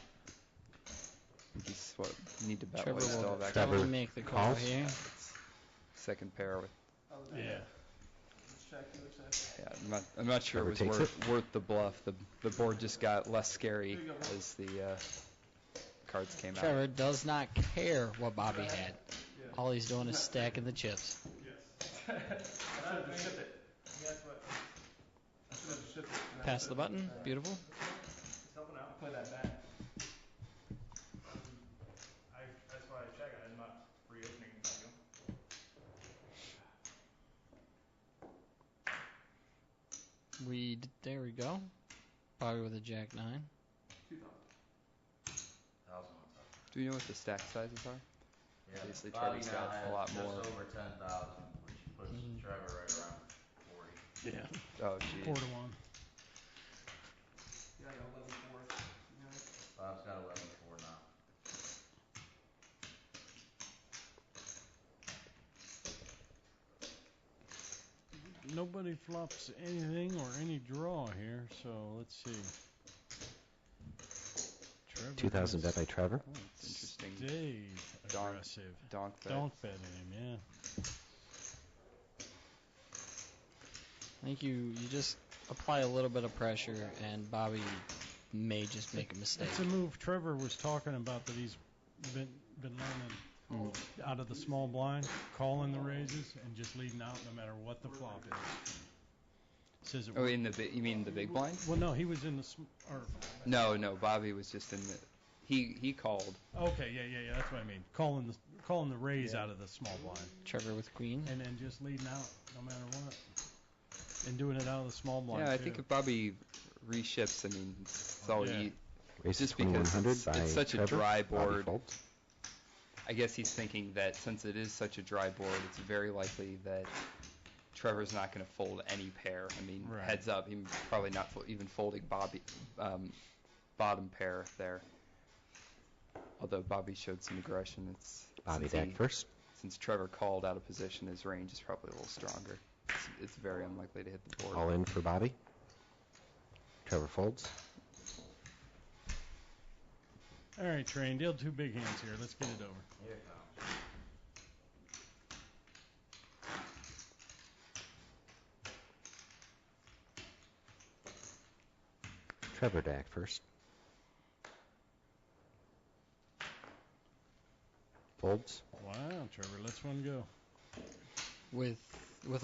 Speaker 9: He's what need to bet
Speaker 1: Trevor
Speaker 9: what still
Speaker 1: will
Speaker 9: have
Speaker 3: Trevor
Speaker 1: probably make the call
Speaker 3: calls.
Speaker 1: here.
Speaker 9: second pair with.
Speaker 2: Yeah.
Speaker 9: Yeah, I'm not sure
Speaker 3: Trevor
Speaker 9: it was
Speaker 3: takes
Speaker 9: worth the bluff. The board just got less scary as the cards came out.
Speaker 1: Trevor does not care what Bobby had. All he's doing is stacking the chips. Pass the button. Beautiful.
Speaker 4: Play that back.
Speaker 5: That's why I check. I'm not reopening the deal.
Speaker 1: There we go. Bobby with a jack 9.
Speaker 4: 2,000.
Speaker 7: 1,000.
Speaker 9: Do we know what the stack sizes are?
Speaker 7: Yeah,
Speaker 9: Obviously,
Speaker 7: Bobby
Speaker 9: Trevor's
Speaker 7: now
Speaker 9: got a
Speaker 7: has
Speaker 9: lot
Speaker 7: just
Speaker 9: more.
Speaker 7: over 10,000, which puts
Speaker 1: Mhm.
Speaker 7: Trevor right around 40.
Speaker 2: Yeah.
Speaker 9: Oh, geez.
Speaker 2: 4 to 1.
Speaker 4: Yeah, I got 11-4. Yeah.
Speaker 7: Bob's got 11-4 now.
Speaker 2: Nobody flops anything or any draw here, so let's see. Trevor
Speaker 3: 2,000 bet by Trevor.
Speaker 9: Oh, it's interesting.
Speaker 2: stayed
Speaker 9: Donk-
Speaker 2: aggressive.
Speaker 9: Donk bet.
Speaker 2: Donk betting him, yeah.
Speaker 1: I think you just apply a little bit of pressure, and Bobby may just make a mistake.
Speaker 2: It's a move Trevor was talking about that he's been learning out of the small blind, calling the raises and just leading out no matter what the flop is. Says it.
Speaker 9: Oh, you mean the big blind?
Speaker 2: Well, no, he was in the
Speaker 9: No, Bobby was just in the. He called.
Speaker 2: Okay, yeah. That's what I mean. Calling the raise out of the small blind,
Speaker 1: Trevor with queen.
Speaker 2: and then just leading out no matter what, and doing it out of the small blind.
Speaker 9: Yeah, I
Speaker 2: too.
Speaker 9: think if Bobby reships, I mean, it's all
Speaker 2: Yeah.
Speaker 3: Raise
Speaker 9: just
Speaker 3: to
Speaker 9: because
Speaker 3: 2,100 by
Speaker 9: it's such a
Speaker 3: Trevor.
Speaker 9: dry
Speaker 3: Bobby
Speaker 9: board.
Speaker 3: folds.
Speaker 9: I guess he's thinking that since it is such a dry board, it's very likely that Trevor's not going to fold any pair. I mean,
Speaker 2: Right.
Speaker 9: heads up, he's probably not even folding bottom pair there. Although Bobby showed some aggression,
Speaker 3: Bobby
Speaker 9: since
Speaker 3: back first.
Speaker 9: Since Trevor called out of position, his range is probably a little stronger. It's very unlikely to hit the board.
Speaker 3: All in for Bobby. Trevor folds.
Speaker 2: All right, Train, deal 2 big hands here. Let's get it over.
Speaker 7: Here it comes.
Speaker 3: Trevor Dak first. Folds.
Speaker 2: Wow, Trevor, let's one go.
Speaker 1: With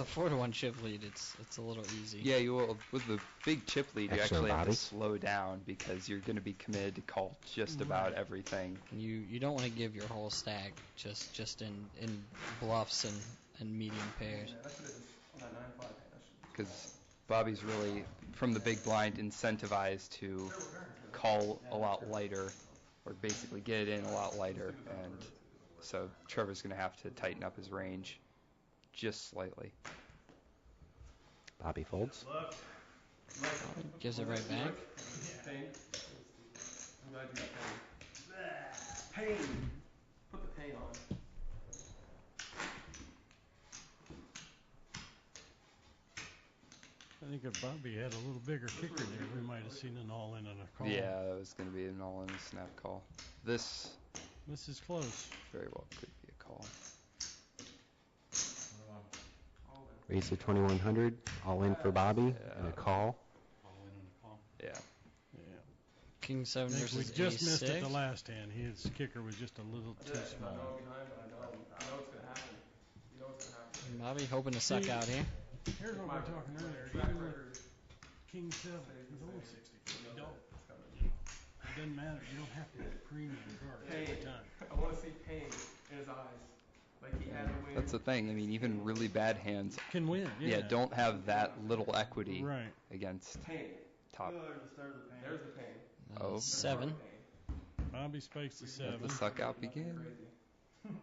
Speaker 1: a 4-1 chip lead, it's a little easy.
Speaker 9: Yeah, you will. With the big chip lead, you
Speaker 3: Excellent
Speaker 9: actually have
Speaker 3: body.
Speaker 9: to slow down because you're going to be committed to call just about everything.
Speaker 1: You don't want to give your whole stack just in bluffs and medium pairs.
Speaker 4: Yeah, that should have been on that 9-5 hand. That should
Speaker 9: Because Bobby's really, from the big blind, incentivized to call a lot lighter, or basically get it in a lot lighter, and so Trevor's going to have to tighten up his range just slightly.
Speaker 3: Bobby folds.
Speaker 1: Gives it right back.
Speaker 4: pain. I'm glad you got pain. Pain. Put the pain on.
Speaker 2: I think if Bobby had a little bigger kicker there, we might have seen an all-in and a call.
Speaker 9: Yeah, that was going to be an all-in snap call. This
Speaker 2: This is close.
Speaker 9: very well could be a call.
Speaker 3: Raise to 2,100. All in for Bobby.
Speaker 9: Yeah.
Speaker 3: And a call.
Speaker 9: Yeah.
Speaker 2: Yeah.
Speaker 1: King 7
Speaker 2: I think
Speaker 1: versus
Speaker 2: we just missed it
Speaker 1: Ace-6.
Speaker 2: the last hand. His kicker was just a little too
Speaker 4: I know
Speaker 2: small.
Speaker 4: I'm behind, but I know it's gonna happen. You know it's gonna happen.
Speaker 1: Bobby hoping to suck out here.
Speaker 2: Here's what we were talking earlier.
Speaker 4: Track
Speaker 2: Even with
Speaker 4: record.
Speaker 2: King 7, with only 60, you don't.
Speaker 4: It's coming.
Speaker 2: It doesn't matter. You don't have to get premium cards every
Speaker 4: Pain.
Speaker 2: time.
Speaker 4: I want to see pain in his eyes. Like he had to win.
Speaker 9: That's the thing. I mean, even really bad hands,
Speaker 2: Can win.
Speaker 9: yeah, don't have that little equity
Speaker 2: Right.
Speaker 9: against
Speaker 4: Pain.
Speaker 9: top.
Speaker 4: There's the pain.
Speaker 9: Oh.
Speaker 1: 7.
Speaker 4: Pain.
Speaker 2: Bobby spikes the
Speaker 9: Let
Speaker 2: 7.
Speaker 9: the suck out begin.
Speaker 4: Crazy.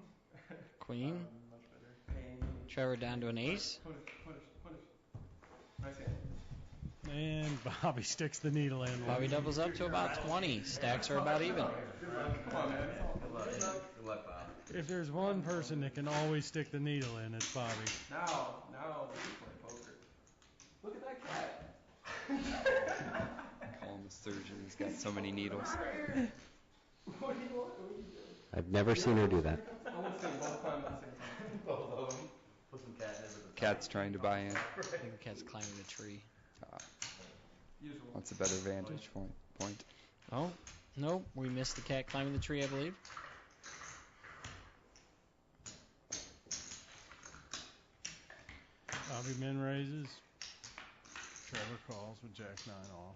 Speaker 1: Queen.
Speaker 4: Much better. Pain.
Speaker 1: Trevor down to an ace.
Speaker 4: Punish. Nice hand.
Speaker 2: And Bobby sticks the needle in.
Speaker 1: Bobby doubles up to about 20. Stacks are about even.
Speaker 4: Come on, man.
Speaker 7: Good luck, Bob.
Speaker 2: If there's one person that can always stick the needle in, it's Bobby.
Speaker 4: Now we can play poker. Look at that cat.
Speaker 9: Call him a surgeon. He's got so many needles.
Speaker 4: What do you want? What are you doing?
Speaker 3: I've never seen her do that.
Speaker 4: I want to see both times at the same time.
Speaker 7: Both of them. Put some catnip in the
Speaker 9: Cat's trying to buy in.
Speaker 1: I think the cat's climbing the tree.
Speaker 4: Usual.
Speaker 9: Wants a better vantage point.
Speaker 1: Oh, no, we missed the cat climbing the tree, I believe.
Speaker 2: Bobby min raises. Trevor calls with Jack 9 off.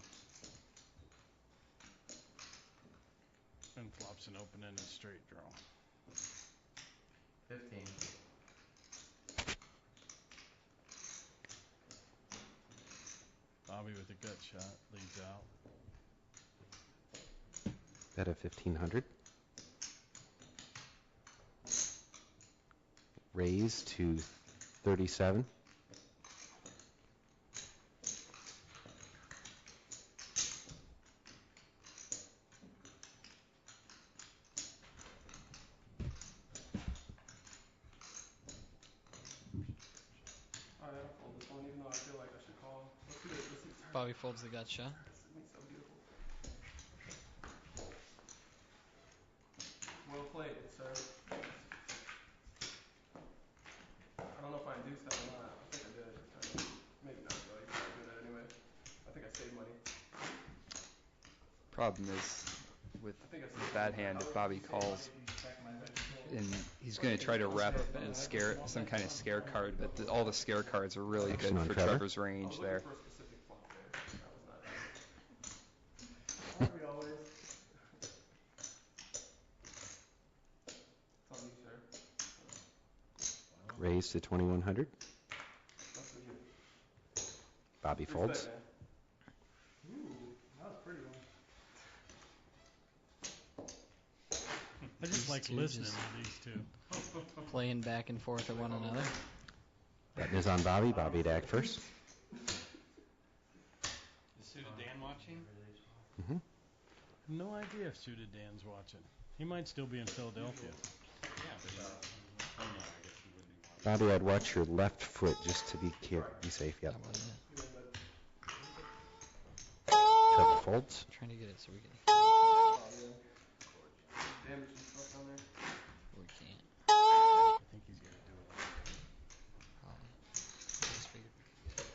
Speaker 2: And flops an open-ended straight draw.
Speaker 7: 15.
Speaker 2: Bobby with a gut shot leads out.
Speaker 3: Bet of 1,500. Raise to 37.
Speaker 4: Alright, I'll fold this one, even though I feel like I should call. Let's see the turn.
Speaker 1: Bobby folds the gut shot.
Speaker 4: It's so beautiful. Well played, sir. I don't know if I induced that or not. I think I did. Maybe not, though. You can't do that anyway. I think I saved money.
Speaker 9: Problem is, with that hand, if Bobby calls, and he's going to try to rep and scare some kind of scare card, but all the scare cards are really good
Speaker 3: Action on
Speaker 9: for
Speaker 3: Trevor.
Speaker 9: Trevor's range there.
Speaker 4: For a specific flop there. That was not it. Aren't we always? It's on you, sir.
Speaker 3: Raise to 2,100.
Speaker 4: That's for you.
Speaker 3: Bobby folds.
Speaker 4: Respect, man.
Speaker 5: Ooh, that was pretty one.
Speaker 2: I just
Speaker 1: These
Speaker 2: like
Speaker 1: two
Speaker 2: listening
Speaker 1: just-
Speaker 2: to these two.
Speaker 1: Playing back and forth at one another.
Speaker 3: Button is on Bobby. Bobby to act first.
Speaker 6: Is Suited Dan watching?
Speaker 3: Mm-hmm.
Speaker 2: No idea if Suited Dan's watching. He might still be in Philadelphia.
Speaker 6: Yeah, but oh no, I guess he wouldn't be watching.
Speaker 3: Bobby, I'd watch your left foot just to be safe. Yep.
Speaker 1: That was it.
Speaker 3: Trevor folds.
Speaker 1: Trying to get it so we can.
Speaker 4: Damage and stuff down there.
Speaker 1: We can't.
Speaker 2: I think he's going to do it.
Speaker 1: Probably. I just figured we could get it.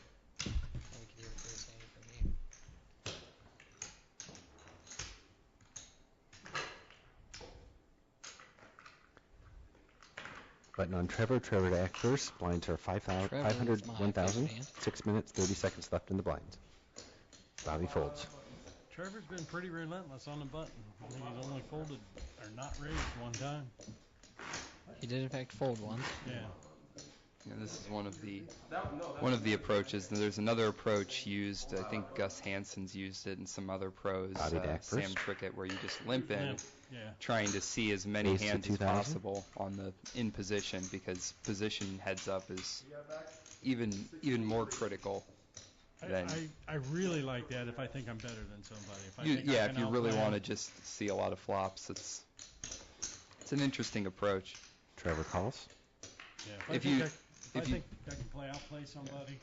Speaker 1: And we could hear it first hand from you.
Speaker 3: Button on Trevor. Trevor to act first. Blinds are 500,
Speaker 1: Trevor
Speaker 3: 500,
Speaker 1: is my
Speaker 3: 1,000.
Speaker 1: best man.
Speaker 3: 6 minutes, 30 seconds left in the blinds. Bobby folds.
Speaker 2: Trevor's been pretty relentless on the button. I think he's only folded or not raised one time.
Speaker 1: He did in fact fold once.
Speaker 2: Yeah.
Speaker 9: Yeah, this is one of the approaches. And there's another approach used. I think Gus Hansen's used it, and some other pros.
Speaker 3: Bobby back
Speaker 9: Sam
Speaker 3: first.
Speaker 9: Trickett, where you just limp in,
Speaker 2: Limp, yeah.
Speaker 9: trying to see as many
Speaker 3: Raise to
Speaker 9: hands as
Speaker 3: 2,000.
Speaker 9: possible on the in position, because position heads up is even more critical than.
Speaker 2: I really like that if I think I'm better than somebody. If I
Speaker 9: You,
Speaker 2: think I
Speaker 9: yeah,
Speaker 2: can
Speaker 9: if you really
Speaker 2: outplay
Speaker 9: want to
Speaker 2: him.
Speaker 9: just see a lot of flops, it's an interesting approach.
Speaker 3: Trevor calls.
Speaker 2: Yeah,
Speaker 9: if you-
Speaker 2: I
Speaker 9: if you-
Speaker 2: think I can outplay somebody,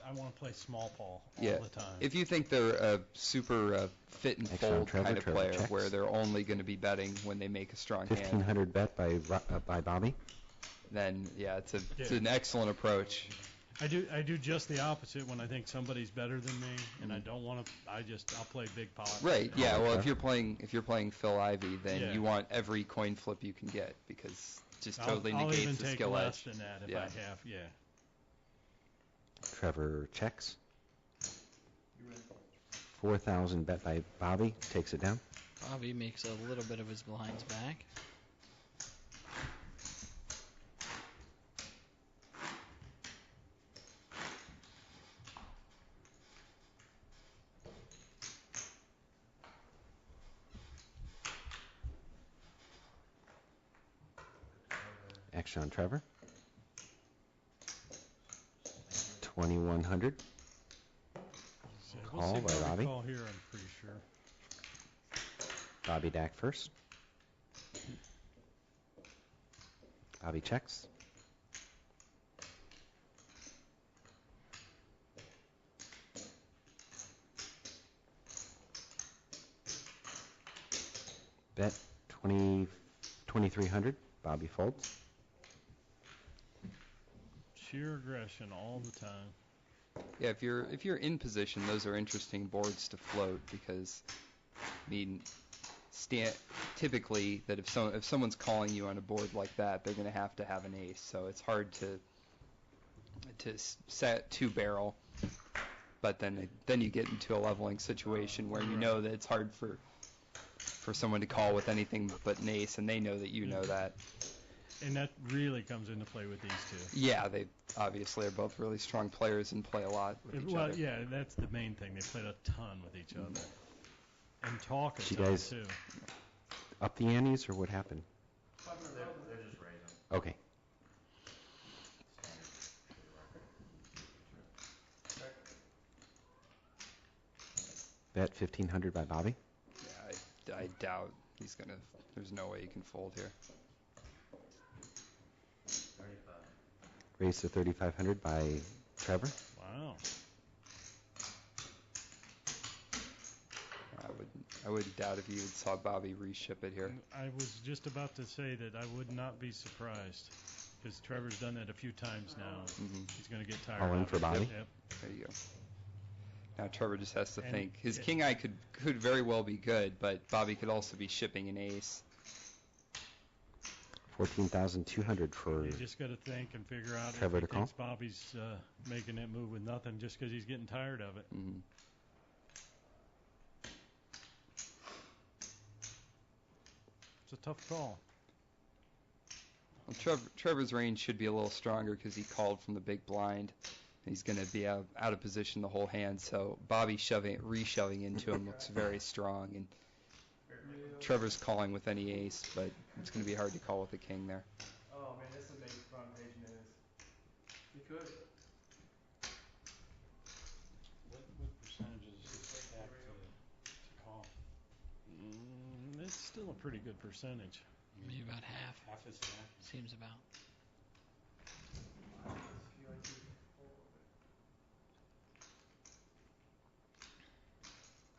Speaker 2: I want to play small ball all
Speaker 9: Yeah,
Speaker 2: the time.
Speaker 9: if you think they're a super fit and
Speaker 3: Next on
Speaker 9: fold
Speaker 3: Trevor,
Speaker 9: kind of
Speaker 3: Trevor
Speaker 9: player,
Speaker 3: checks.
Speaker 9: where they're only going to be betting when they make a strong hand,
Speaker 3: 1,500 bet by Bobby.
Speaker 9: then yeah, it's
Speaker 2: Yeah.
Speaker 9: an excellent approach.
Speaker 2: I do just the opposite when I think somebody's better than me, and I don't want to. I'll play big pot.
Speaker 9: Right. Yeah. Well,
Speaker 3: Okay.
Speaker 9: if you're playing Phil Ivey, then
Speaker 2: Yeah.
Speaker 9: you want every coin flip you can get, because it just totally
Speaker 2: I'll even
Speaker 9: negates the
Speaker 2: take
Speaker 9: skill
Speaker 2: less
Speaker 9: edge.
Speaker 2: than that if
Speaker 9: Yeah.
Speaker 2: I have. Yeah.
Speaker 3: Trevor checks. 4,000 bet by Bobby. Takes it down.
Speaker 1: Bobby makes a little bit of his blinds back.
Speaker 3: Action on Trevor. 2,100.
Speaker 2: So
Speaker 3: Call
Speaker 2: we'll
Speaker 3: by
Speaker 2: see
Speaker 3: Robbie.
Speaker 2: Call here, I'm pretty sure.
Speaker 3: Bobby Dak first. Bobby checks. Bet 2,300. Bobby folds.
Speaker 2: Sheer aggression all the time.
Speaker 9: Yeah, if you're in position, those are interesting boards to float, because I mean, typically that if someone's calling you on a board like that, they're going to have an ace. So it's hard to set two barrel, but then you get into a leveling situation where you know that it's hard for someone to call with anything but an ace, and they know that you know that.
Speaker 2: And that really comes into play with these two.
Speaker 9: Yeah, obviously are both really strong players and play a lot with each other.
Speaker 2: Yeah, that's the main thing. They played a ton with each other. And talk a
Speaker 3: Did you
Speaker 2: ton,
Speaker 3: guys
Speaker 2: too.
Speaker 3: up the antes, or what happened?
Speaker 6: They're just raising.
Speaker 3: Okay. Bet 1,500 by Bobby.
Speaker 9: Yeah, I doubt he's going to, there's no way he can fold here.
Speaker 6: 35.
Speaker 3: Raised to 3,500 by Trevor.
Speaker 2: Wow.
Speaker 9: I would doubt if you saw Bobby reship it here.
Speaker 2: I was just about to say that I would not be surprised, because Trevor's done that a few times now. He's going to get tired
Speaker 3: All in
Speaker 2: of
Speaker 3: for
Speaker 2: it.
Speaker 3: Bobby?
Speaker 2: Yep.
Speaker 9: There you go. Now Trevor just has to
Speaker 2: And
Speaker 9: think. His
Speaker 2: it-
Speaker 9: king eye could very well be good, but Bobby could also be shipping an ace.
Speaker 3: 14,200 for
Speaker 2: You just got to think and figure out
Speaker 3: Trevor
Speaker 2: if he
Speaker 3: to call.
Speaker 2: thinks Bobby's making that move with nothing just because he's getting tired of it.
Speaker 9: Mm-hmm.
Speaker 2: It's a tough call.
Speaker 9: Well, Trevor's range should be a little stronger because he called from the big blind. He's going to be out of position the whole hand, so Bobby reshoving into him looks very strong, and Trevor's calling with any ace, but it's going to be hard to call with a king there.
Speaker 5: Oh man, this would make front page news.
Speaker 4: You could.
Speaker 2: What percentage is this back to call? It's still a pretty good percentage.
Speaker 1: Maybe about half.
Speaker 8: Half is stacked.
Speaker 1: Seems about.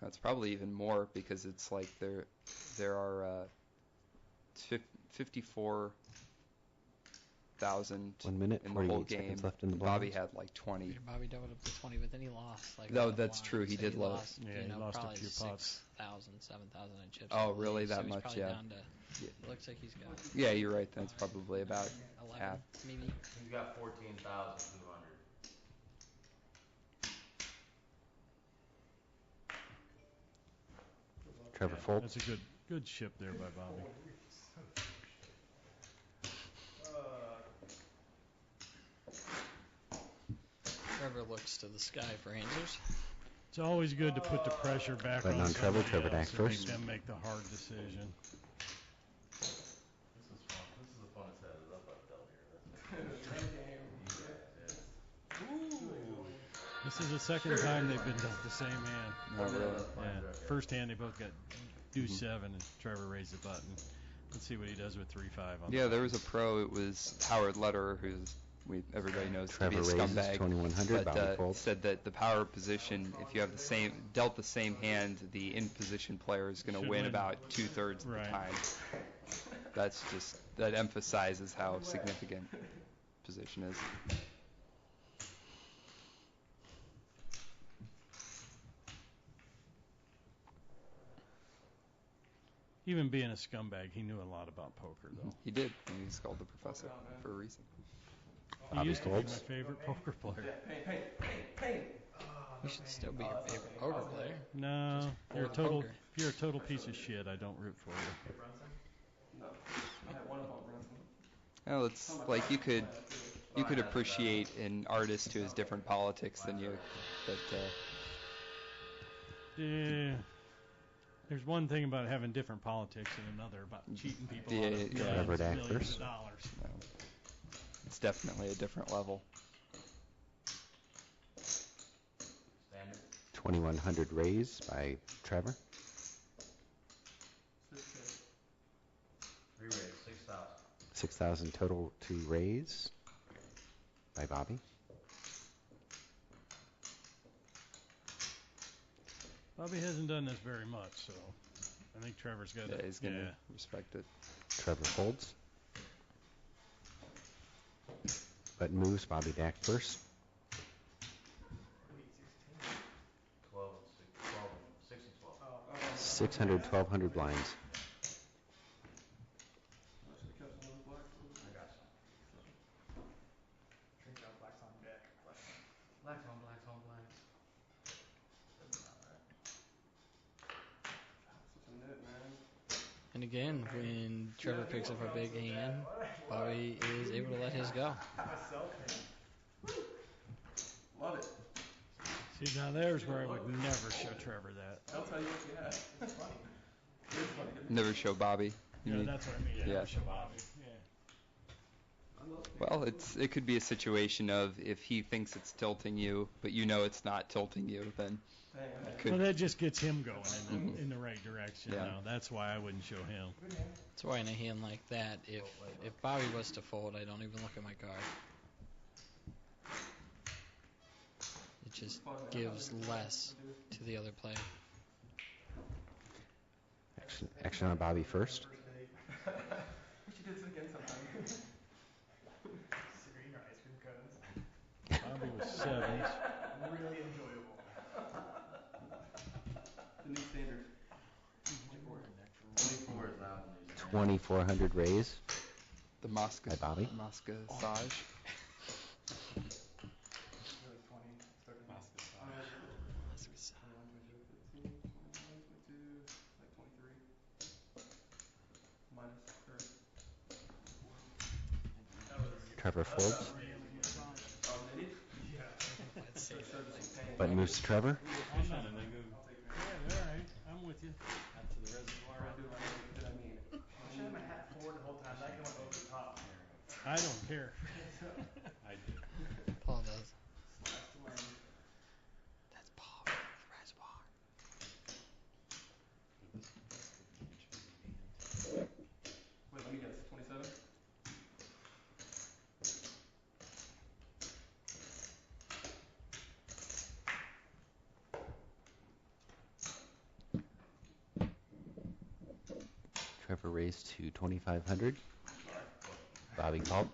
Speaker 9: That's probably even more because it's like there are 54,000
Speaker 3: 1 minute,
Speaker 9: in the whole
Speaker 3: 48
Speaker 9: game.
Speaker 3: seconds left in the
Speaker 9: Bobby
Speaker 3: blinds.
Speaker 9: had like 20.
Speaker 1: Bobby doubled up to 20, but then he lost. Like,
Speaker 9: No,
Speaker 1: a lot of
Speaker 9: that's true,
Speaker 1: blinds.
Speaker 9: he
Speaker 1: So
Speaker 9: did lose.
Speaker 1: lost,
Speaker 2: Yeah, he lost a
Speaker 1: probably
Speaker 2: few pots.
Speaker 1: 6,000, 7,000 in chips.
Speaker 9: Oh,
Speaker 1: I believe.
Speaker 9: really?
Speaker 1: So
Speaker 9: That
Speaker 1: he's
Speaker 9: much?
Speaker 1: probably
Speaker 9: Yeah.
Speaker 1: Down to, looks like he's got
Speaker 9: Yeah, you're right. That's probably about
Speaker 1: 11,
Speaker 9: half.
Speaker 1: maybe.
Speaker 6: He's got 14,200.
Speaker 3: Trevor folds.
Speaker 2: That's a good ship there by Bobby.
Speaker 1: Trevor looks to the sky for answers.
Speaker 2: It's always good to put the pressure back
Speaker 3: Betting
Speaker 2: on
Speaker 3: on Trevor,
Speaker 2: somebody
Speaker 3: Trevor
Speaker 2: else
Speaker 3: back
Speaker 2: and make
Speaker 3: first.
Speaker 2: them make the hard decision.
Speaker 6: This is fun. This is the funnest headed up I've dealt here.
Speaker 2: This is the second time they've been dealt the same hand.
Speaker 9: Oh, really?
Speaker 2: Yeah. First hand they both got deuce 7 and Trevor raised the button. Let's see what he does with 3-5 on
Speaker 9: Yeah,
Speaker 2: the
Speaker 9: there was a pro. It was Howard Lederer, who's everybody knows to be
Speaker 3: Trevor
Speaker 9: a
Speaker 3: raises
Speaker 9: scumbag.
Speaker 3: 2,100.
Speaker 9: But
Speaker 3: Bobby folds.
Speaker 9: said that the power position, if you have dealt the same hand, the in position player is going to
Speaker 2: Should
Speaker 9: win
Speaker 2: win.
Speaker 9: about 2/3 of the
Speaker 2: Right.
Speaker 9: time. That emphasizes how significant position is.
Speaker 2: Even being a scumbag, he knew a lot about poker, though.
Speaker 9: He did. And he's called the professor for a reason.
Speaker 2: He
Speaker 3: Bobby
Speaker 2: used to be my
Speaker 3: folds.
Speaker 2: favorite poker player.
Speaker 1: He should still be your favorite poker player.
Speaker 2: No, if you're a
Speaker 1: the
Speaker 2: total
Speaker 1: poker.
Speaker 2: if you're a total piece of shit, I don't root for you.
Speaker 4: No. I had one about Brunson.
Speaker 9: Well, it's like you could appreciate an artist who has different politics than you, but
Speaker 2: Yeah. There's one thing about having different politics and another about cheating people out of
Speaker 9: Yeah.
Speaker 3: Trevor
Speaker 2: millions,
Speaker 3: back
Speaker 2: millions
Speaker 3: first.
Speaker 2: of dollars.
Speaker 9: it's definitely a different level.
Speaker 6: Standard.
Speaker 3: 2,100 raised by Trevor.
Speaker 6: Re-raise, 6,000.
Speaker 3: 6,000 total to raise by Bobby.
Speaker 2: Bobby hasn't done this very much, so I think Trevor's got
Speaker 9: Yeah,
Speaker 2: it.
Speaker 9: he's gonna respect it.
Speaker 3: Trevor folds. Button moves. Bobby back first.
Speaker 6: 12 and 6, 12 and 6 and 12.
Speaker 3: 600, 1,200 blinds.
Speaker 4: I should have kept some of the black.
Speaker 6: I got some.
Speaker 5: Drink out blacks on deck.
Speaker 6: Blacks on blacks on blacks. That's not right.
Speaker 4: Such a nit, man.
Speaker 1: And again, when Trevor picks up a big hand, Bobby is able to let his go.
Speaker 5: Myself, man.
Speaker 2: See, now there's where I would never show Trevor that.
Speaker 4: I'll tell you what you have. It's funny. It's funny.
Speaker 9: Never show Bobby. You
Speaker 2: Yeah,
Speaker 9: mean?
Speaker 2: that's what I mean.
Speaker 9: Yeah.
Speaker 2: Never show Bobby. Yeah.
Speaker 9: Well, it could be a situation of if he thinks it's tilting you, but you know it's not tilting you, then it
Speaker 2: So
Speaker 9: could.
Speaker 2: that just gets him going in the right direction.
Speaker 9: Yeah.
Speaker 2: Now that's why I wouldn't show him.
Speaker 1: That's why in a hand like that, if Bobby was to fold, I don't even look at my card. It just gives less to the other player.
Speaker 3: Action on Bobby first.
Speaker 4: We should do this again sometime.
Speaker 5: Green or ice cream cones.
Speaker 2: Bobby was sevens.
Speaker 5: Really enjoyable.
Speaker 4: The new standard.
Speaker 7: 24 is now the new standard.
Speaker 3: 2,400 raise.
Speaker 9: The Mosca
Speaker 3: By Bobby.
Speaker 9: Mosca Sage.
Speaker 5: It was 20. Started
Speaker 4: Like 23. Minus 30.
Speaker 3: Trevor folds.
Speaker 4: Oh, did he?
Speaker 3: Button moves to Trevor.
Speaker 2: Yeah, all right. I'm with you.
Speaker 4: Did I mean it?
Speaker 5: I should have my hat forward the whole time. That can went over the top.
Speaker 2: I don't care.
Speaker 8: I do.
Speaker 1: Paul does.
Speaker 4: Slash to learn.
Speaker 1: That's Paul with reservoir.
Speaker 4: Wait, let me guess. 27?
Speaker 3: Trevor raised to 2,500. Bobby called.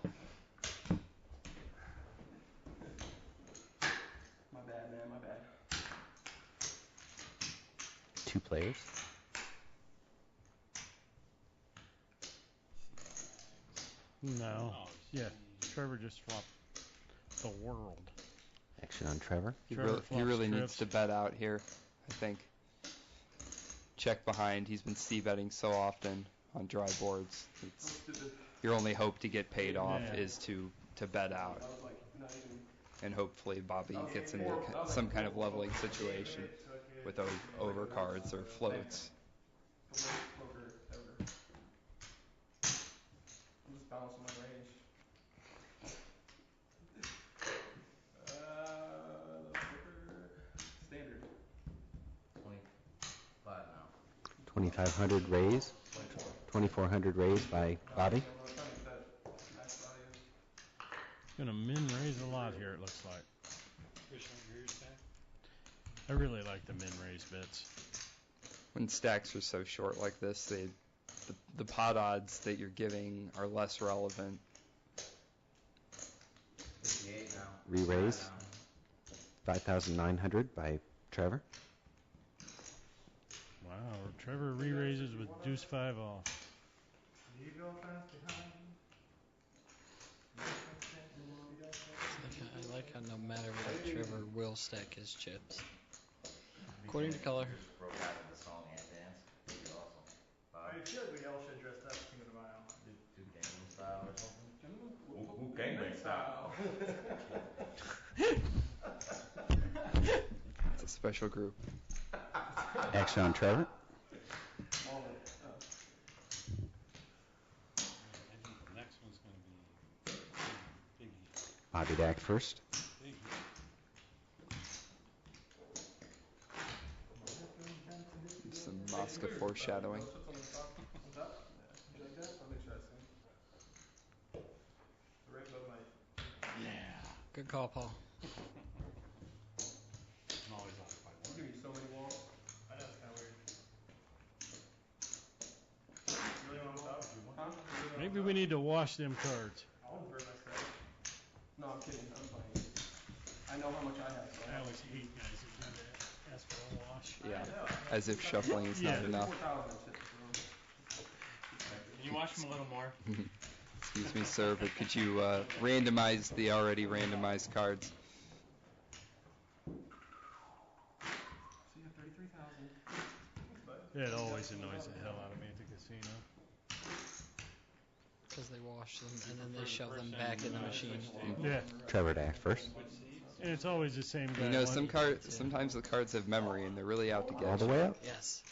Speaker 4: My bad, man. My bad.
Speaker 3: Two players.
Speaker 2: No. Yeah. Trevor just flopped the world.
Speaker 3: Action on Trevor.
Speaker 9: He
Speaker 2: Trevor
Speaker 9: really,
Speaker 2: flops
Speaker 9: needs
Speaker 2: trips.
Speaker 9: to bet out here, I think. Check behind. He's been c-betting so often on dry boards. It's,
Speaker 4: Stupid.
Speaker 9: your only hope to get paid off
Speaker 2: Yeah.
Speaker 9: is to bet out.
Speaker 4: I was like, not even.
Speaker 9: And hopefully Bobby gets into some kind of leveling situation with overcards or floats.
Speaker 4: The worst poker ever. I'm just balancing my range. The poker standard.
Speaker 7: 25 now.
Speaker 3: 2,500 raise. 2,400 raise by Bobby.
Speaker 4: I'm trying to get that max value.
Speaker 2: Gonna min raise a lot here. It looks like. I really like the min raise bits.
Speaker 9: When stacks are so short like this, the pot odds that you're giving are less relevant.
Speaker 7: 58 now.
Speaker 3: Re-raise.
Speaker 7: Now.
Speaker 3: 5,900 by Trevor.
Speaker 2: Wow. Trevor re-raises with deuce 5 off.
Speaker 5: You go fast behind.
Speaker 1: I like how no matter what, Trevor will stack his chips. According to color.
Speaker 7: Just broke out into song and dance. Pretty awesome.
Speaker 5: I feel like we all should dress up King of the Mile.
Speaker 7: Do Gangnam Style or something.
Speaker 4: Ooh, gangbang style.
Speaker 9: It's a special group.
Speaker 3: Action on Trevor.
Speaker 4: All of it.
Speaker 8: The next one's going to be big heat.
Speaker 3: Bobby to act first.
Speaker 8: Big heat.
Speaker 9: Some Mosca foreshadowing.
Speaker 4: Chips on the top. On top? Yeah. You like that? I'll make sure I see. Right above my.
Speaker 1: Good call, Paul.
Speaker 8: I'm always off by
Speaker 4: I'm giving you so many walls.
Speaker 5: I know it's kind of weird. You really want to stop?
Speaker 4: Huh?
Speaker 2: Maybe we need to wash them cards.
Speaker 5: I'll invert my strategy.
Speaker 4: No, I'm kidding. I'm playing. I know how much I have. So
Speaker 2: I always hate guys who do that. Ask for a wash.
Speaker 9: Yeah. As if shuffling is not
Speaker 2: Yeah.
Speaker 9: enough.
Speaker 4: 4,000 chips,
Speaker 8: Can you watch them a little more?
Speaker 9: Excuse me, sir, but could you randomize the already randomized cards?
Speaker 4: so you have 33,000.
Speaker 2: It always annoys the hell out of me at the casino.
Speaker 1: Because they wash them and then they shove them back in the machine.
Speaker 2: Yeah.
Speaker 3: Trevor to act first.
Speaker 2: And it's always the same guy.
Speaker 9: You know, sometimes the cards have memory and they're really out to get
Speaker 3: All the
Speaker 9: you.
Speaker 3: way up?
Speaker 1: Yes.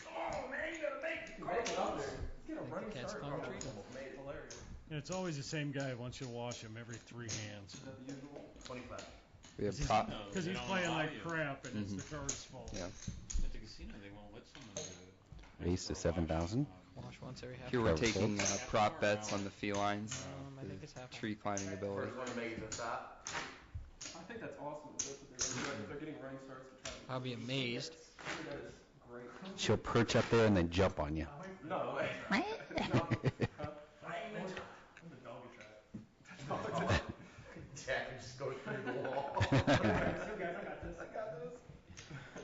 Speaker 4: Catch
Speaker 1: Fun retrieval.
Speaker 2: And it's always the same guy once you wash him every 3 hands.
Speaker 6: 25.
Speaker 9: We have prop.
Speaker 2: Because he's playing like crap and it's the card's fault.
Speaker 9: Yeah.
Speaker 8: At the casino, they won't let someone do it.
Speaker 3: Raise to 7,000.
Speaker 1: Wash once every half.
Speaker 9: Here we're
Speaker 3: Trevor
Speaker 9: taking prop bets on the felines,
Speaker 1: I think it's half.
Speaker 9: tree climbing ability.
Speaker 7: First one to make it to the top.
Speaker 4: I think that's awesome. That's what they're doing. If they're getting running starts to try to.
Speaker 1: I'll be amazed.
Speaker 4: I think that is great.
Speaker 3: She'll perch up there and then jump on you.
Speaker 4: No way.
Speaker 7: Jack can just go through the wall.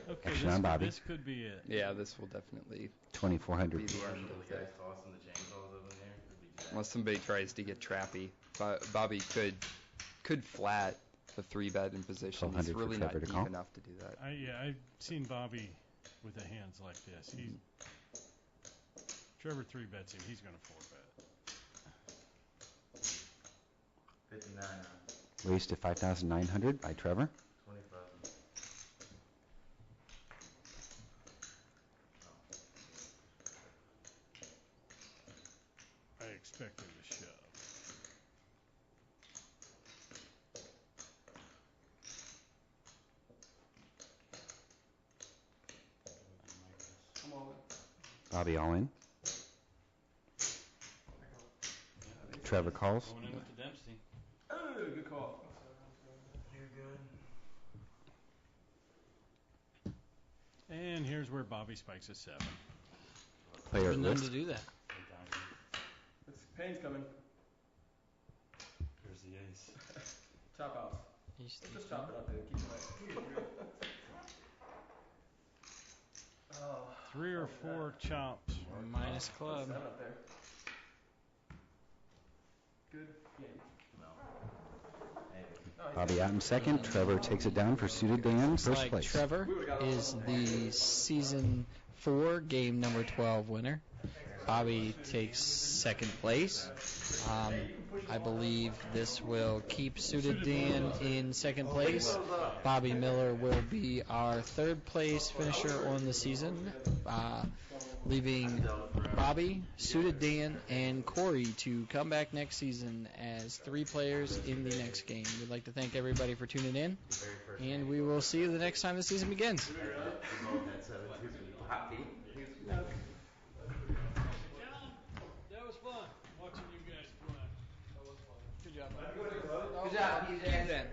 Speaker 2: Okay,
Speaker 3: Action on Bobby.
Speaker 2: this could be it.
Speaker 9: Yeah, this will definitely
Speaker 3: 2,400.
Speaker 9: be the end
Speaker 6: The
Speaker 9: of
Speaker 6: guys
Speaker 9: it.
Speaker 6: tossing the chainsaws up in there. Could be Jack.
Speaker 9: Unless somebody tries to get trappy. Bobby could flat the 3-bet in position. He's
Speaker 3: 1,200 for
Speaker 9: really not
Speaker 3: Trevor to
Speaker 9: deep
Speaker 3: call.
Speaker 9: enough to do that.
Speaker 2: I've seen Bobby with the hands like this. Trevor 3-bets him. He's going to 4-bet.
Speaker 6: 59.
Speaker 3: Raised to 5,900 by Trevor.
Speaker 6: 25.
Speaker 2: I expect him to shove.
Speaker 4: Come on.
Speaker 3: Bobby all in. Trevor calls.
Speaker 8: Going in with the Dempsey.
Speaker 4: Oh, good call.
Speaker 2: And here's where Bobby spikes a 7.
Speaker 3: Player at
Speaker 1: Been known to
Speaker 3: risk.
Speaker 1: do that.
Speaker 4: It's pain's coming.
Speaker 6: There's the ace.
Speaker 4: Chop out.
Speaker 1: He's
Speaker 4: Just chop it up and keep it away. Oh.
Speaker 2: 3 or 4 chops.
Speaker 1: minus club.
Speaker 4: 7 up there. Good game.
Speaker 3: Bobby out in second. Trevor takes it down for suited Dan,
Speaker 1: Looks
Speaker 3: first
Speaker 1: like
Speaker 3: place.
Speaker 1: Trevor is the season 4 game number 12 winner. Bobby takes second place. I believe this will keep suited Dan in second place. Bobby Miller will be our third place finisher on the season, leaving Bobby, suited Dan, and Corey to come back next season as 3 players in the next game. We'd like to thank everybody for tuning in, and we will see you the next time the season begins.
Speaker 2: That was fun, watching you guys play.
Speaker 1: Good job.
Speaker 7: Good job, PJ.
Speaker 1: Then.